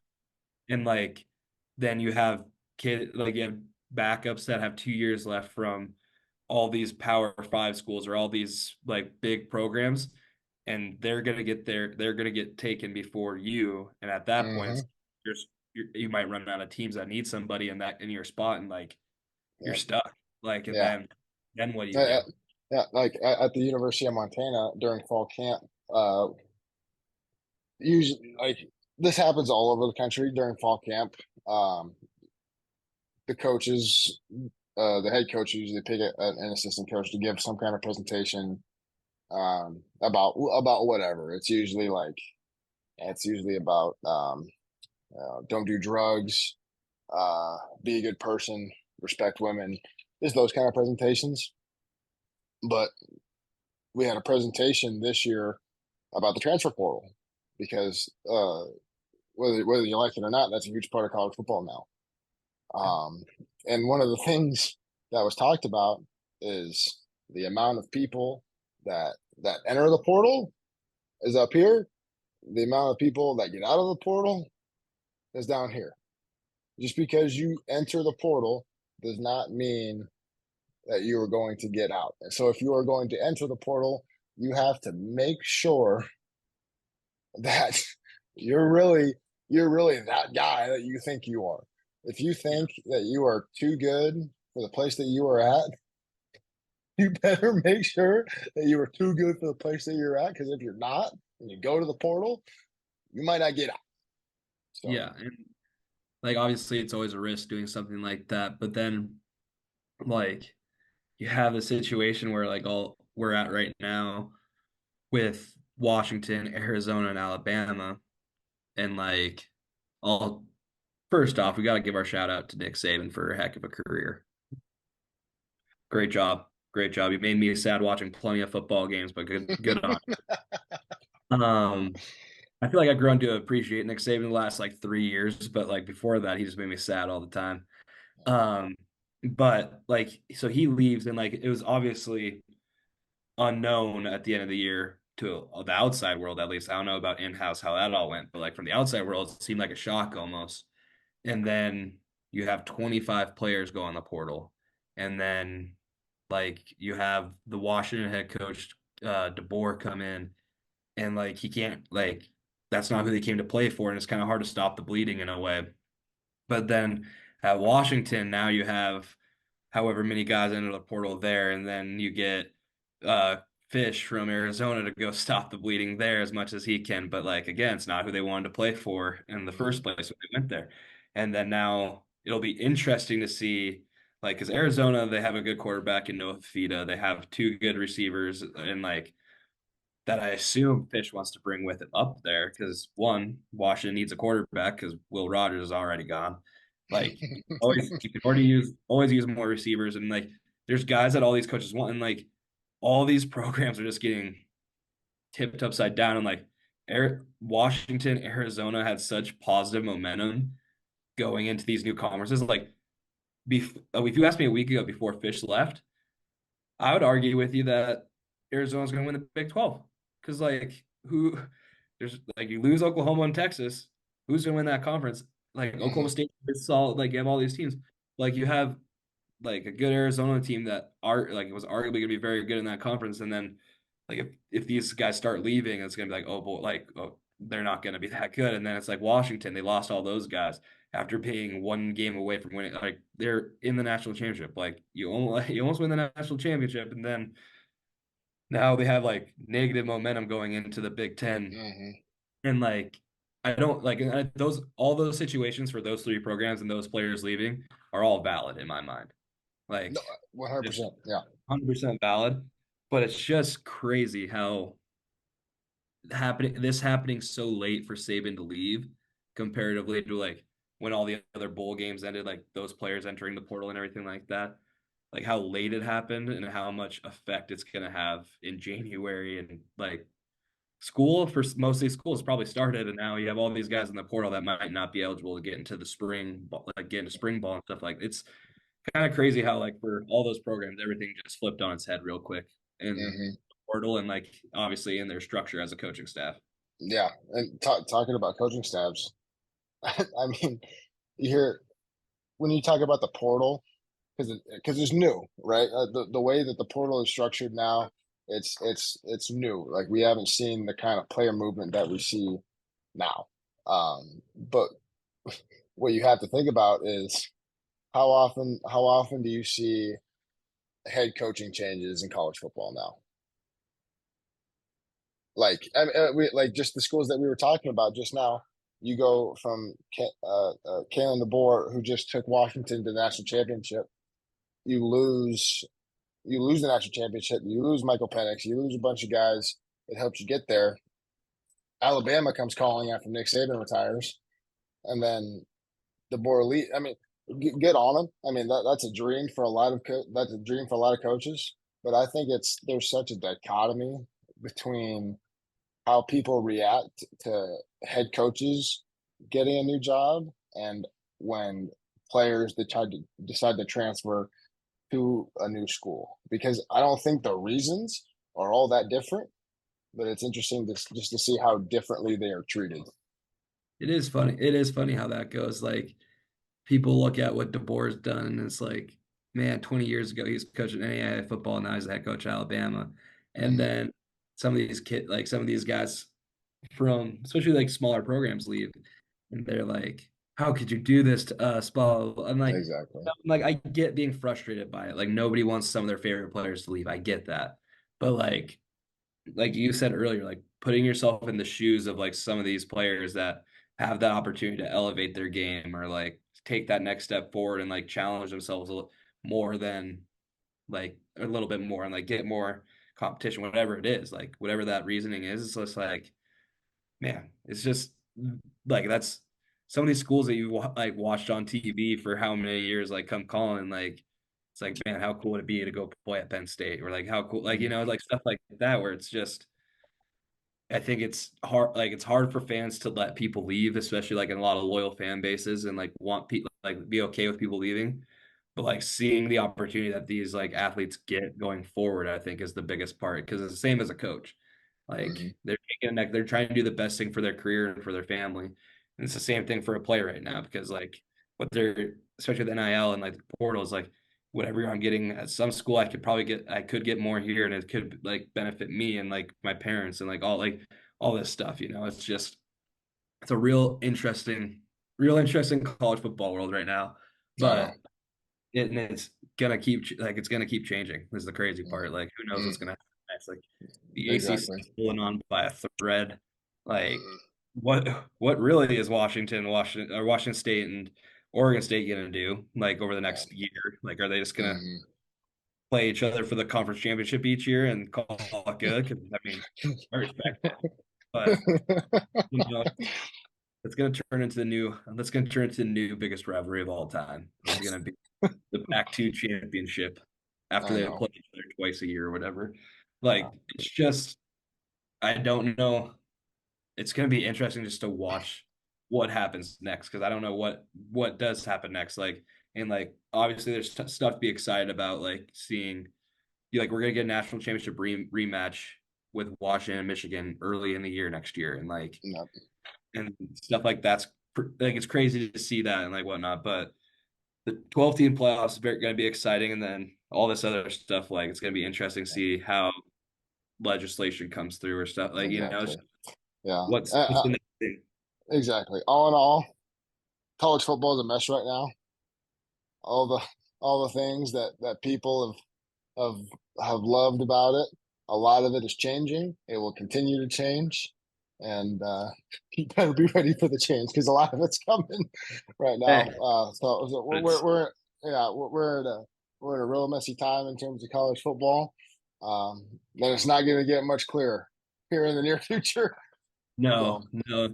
And like then you have you have backups that have 2 years left from all these Power Five schools or all these like big programs, and they're gonna get taken before you. And at that point, Mm-hmm. you might run out of teams that need somebody in your spot, and like you're Yep. stuck. Like, and Yeah. then what do you Uh, do? uh, yeah. Like at the University of Montana during fall camp, usually like this happens all over the country during fall camp. Um, the coaches, the head coach usually pick an assistant coach to give some kind of presentation about whatever. It's usually about don't do drugs, be a good person, respect women. Is those kind of presentations. But we had a presentation this year about the transfer portal because whether you like it or not, that's a huge part of college football now. And one of the things that was talked about is the amount of people that enter the portal is up here. The amount of people that get out of the portal is down here. Just because you enter the portal does not mean that you are going to get out. And so if you are going to enter the portal, you have to make sure that you're really that guy that you think you are. If you think that you are too good for the place that you are at, you better make sure that you are too good for the place that you're at. Because if you're not, and you go to the portal, you might not get out. So Yeah, and like obviously it's always a risk doing something like that, but then like you have a situation where like all we're at right now with Washington, Arizona, and Alabama, and like all first off, we got to give our shout out to Nick Saban for a heck of a career. Great job, great job. You made me sad watching plenty of football games, but good on. I feel like I've grown to appreciate Nick Saban the last like 3 years, but like before that, he just made me sad all the time. Um, but like, so he leaves, and like it was obviously unknown at the end of the year to the outside world, at least. I don't know about in-house how that all went, but like from the outside world, it seemed like a shock almost. And then you have 25 players go on the portal, and then like you have the Washington head coach DeBoer come in, and like he can't like that's not who they came to play for, and it's kind of hard to stop the bleeding in a way. But then at Washington, now you have however many guys into the portal there, and then you get uh Fish from Arizona to go stop the bleeding there as much as he can. But like again, it's not who they wanted to play for in the first place when they went there. And then now it'll be interesting to see like because Arizona, they have a good quarterback in Noah Fida. They have two good receivers and like that I assume Fish wants to bring with it up there because one, Washington needs a quarterback because Will Rogers is already gone. Like you can already always use more receivers and like there's guys that all these coaches want and like all these programs are just getting tipped upside down and like Washington, Arizona had such positive momentum going into these new conferences. Like if you asked me a week ago before Fish left, I would argue with you that Arizona's going to win the Big 12 because like who there's like you lose Oklahoma and Texas, who's going to win that conference? Like Oklahoma mhm, State is solid. Like you have all these teams. Like you have like a good Arizona team that are like it was arguably going to be very good in that conference, and then like if these guys start leaving, it's going to be like oh boy, like oh they're not going to be that good, and then it's like Washington, they lost all those guys after being one game away from winning. Like they're in the national championship. Like you almost win the national championship, and then now they have like negative momentum going into the Big Ten, mhm. and like I don't like those all those situations for those three programs and those players leaving are all valid in my mind. Like No, it's 100%. Yeah. 100% valid, but it's just crazy how happening so late for Saban to leave comparatively to like when all the other bowl games ended, like those players entering the portal and everything like that. Like how late it happened and how much effect it's going to have in January and like school for most of these schools probably started and now you have all these guys in the portal that might not be eligible to get into the like get into spring ball and stuff like it's kind of crazy how like for all those programs everything just flipped on its head real quick in Hmm. portal and like obviously in their structure as a coaching staff. Yeah. And talking about coaching staffs, I mean, you hear when you talk about the portal, because it's new, right? The way that the portal is structured now, it's new. Like we haven't seen the kind of player movement that we see now. But what you have to think about is how often do you see head coaching changes in college football now? Like I mean, we like just the schools that we were talking about just now. you go from Kalen DeBoer, who just took Washington to the national championship. You lose, you lose the national championship. You lose Michael Penix. You lose a bunch of guys that helped you get there. Alabama comes calling after Nick Saban retires, and then DeBoer elite. I mean, get on him. I mean, that's a dream for a lot of that's a dream for a lot of coaches. But I think there's such a dichotomy between how people react to head coaches getting a new job and when players decide to transfer to a new school, because I don't think the reasons are all that different, but it's interesting just to see how differently they are treated. It is funny. It is funny how that goes. Like people look at what DeBoer's done, and it's like, man, 20 years ago he's coaching NCAA football, now he's the head coach at Alabama. And Mm-hmm. then some of these guys from especially like smaller programs leave, and they're like, "How could you do this to us?" Blah, blah, blah. Exactly. I get being frustrated by it. Like nobody wants some of their favorite players to leave. I get that, but like you said earlier, like putting yourself in the shoes of like some of these players that have that opportunity to elevate their game or like take that next step forward and like challenge themselves more than like a little bit more and like get more competition, whatever it is, like whatever that reasoning is, it's just like, man, it's just like that's some of these schools that you like watched on TV for how many years, like come calling, like it's like, man, how cool would it be to go play at Penn State or like how cool, like Mm-hmm. like stuff like that, where it's just I think it's hard, like it's hard for fans to let people leave, especially like in a lot of loyal fan bases and like want people like be okay with people leaving. But like seeing the opportunity that these like athletes get going forward, I think is the biggest part because it's the same as a coach. Mm-hmm. Like they're trying to do the best thing for their career and for their family. And it's the same thing for a player right now because like what they're especially with NIL and like the portals, like whatever I'm getting at some school, I could get more here and it could like benefit me and like my parents and like all this stuff, you know. It's just it's a real interesting college football world right now. I know. But it's it's gonna keep changing. This is the crazy part. Like who knows what's Mm-hmm. gonna happen next? Like the ACC Exactly. is pulling on by a thread. Like Mm-hmm. what really is Washington State and Oregon State gonna do like over the Yeah. next year? Like are they just gonna Mm-hmm. play each other for the conference championship each year and call it good? 'Cause, I mean, I respect that, but you know, it's going to turn into the new. That's going to turn into the new biggest rivalry of all time. This is going to be the Pac-2 championship after I they know. play each other twice a year or whatever. Yeah. Like it's just, I don't know. It's going to be interesting just to watch what happens next because I don't know what does happen next. Like and like obviously there's stuff to be excited about. Like seeing like we're gonna get a national championship rematch with Washington and Michigan early in the year next year, and like No. and stuff like that's like it's crazy to see that and like whatnot. But the 12 team playoffs is going to be exciting, and then all this other stuff like it's going to be interesting to see how legislation comes through or stuff like you know Exactly. Yeah. what's the next thing. Exactly. All in all, college football is a mess right now. All the all the things that people have have loved about it. A lot of it is changing. It will continue to change, and you better be ready for the change because a lot of it's coming right now. Hey, So it's yeah we're at a real messy time in terms of college football. And it's not going to get much clearer here in the near future. So no.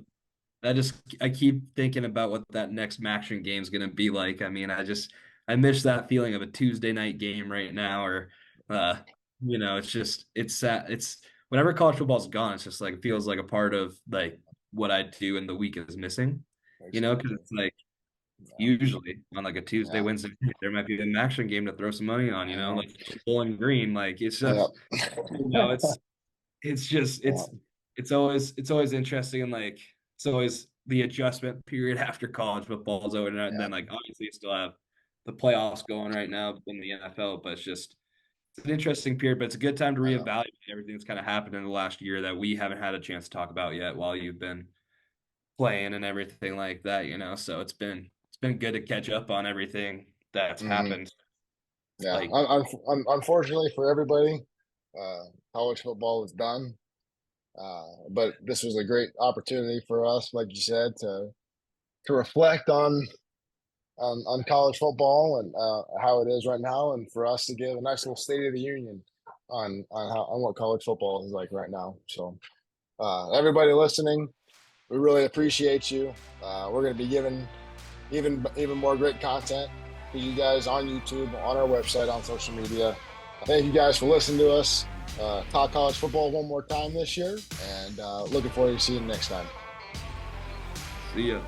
I keep thinking about what that next Maction game is going to be like. I mean, I miss that feeling of a Tuesday night game right now, or uh, you know, it's just it's sad. It's whenever college football's gone, it's just like it feels like a part of like what I do in the week is missing. You know, because exactly. it's like Yeah. usually on like a Tuesday, Yeah. Wednesday, there might be an Maction game to throw some money on. I You know, know. like Bowling Green. Like it's Yep. just you know, it's just Yeah. it's always interesting and like it's always the adjustment period after college football is over and Yeah. then like obviously you still have the playoffs going right now in the NFL, but it's an interesting period, but it's a good time to I know. reevaluate everything that's kind of happened in the last year that we haven't had a chance to talk about yet while you've been playing and everything like that, you know. So it's been good to catch up on everything that's Hmm. happened. Yeah. Like Unfortunately for everybody, uh, college football is done. But this was a great opportunity for us, like you said, to reflect on college football and how it is right now, and for us to give a nice little State of the Union on what college football is like right now. So, everybody listening, we really appreciate you. We're going to be giving even more great content for you guys on YouTube, on our website, on social media. Thank you guys for listening to us talk college football one more time this year, and looking forward to seeing you next time. See ya.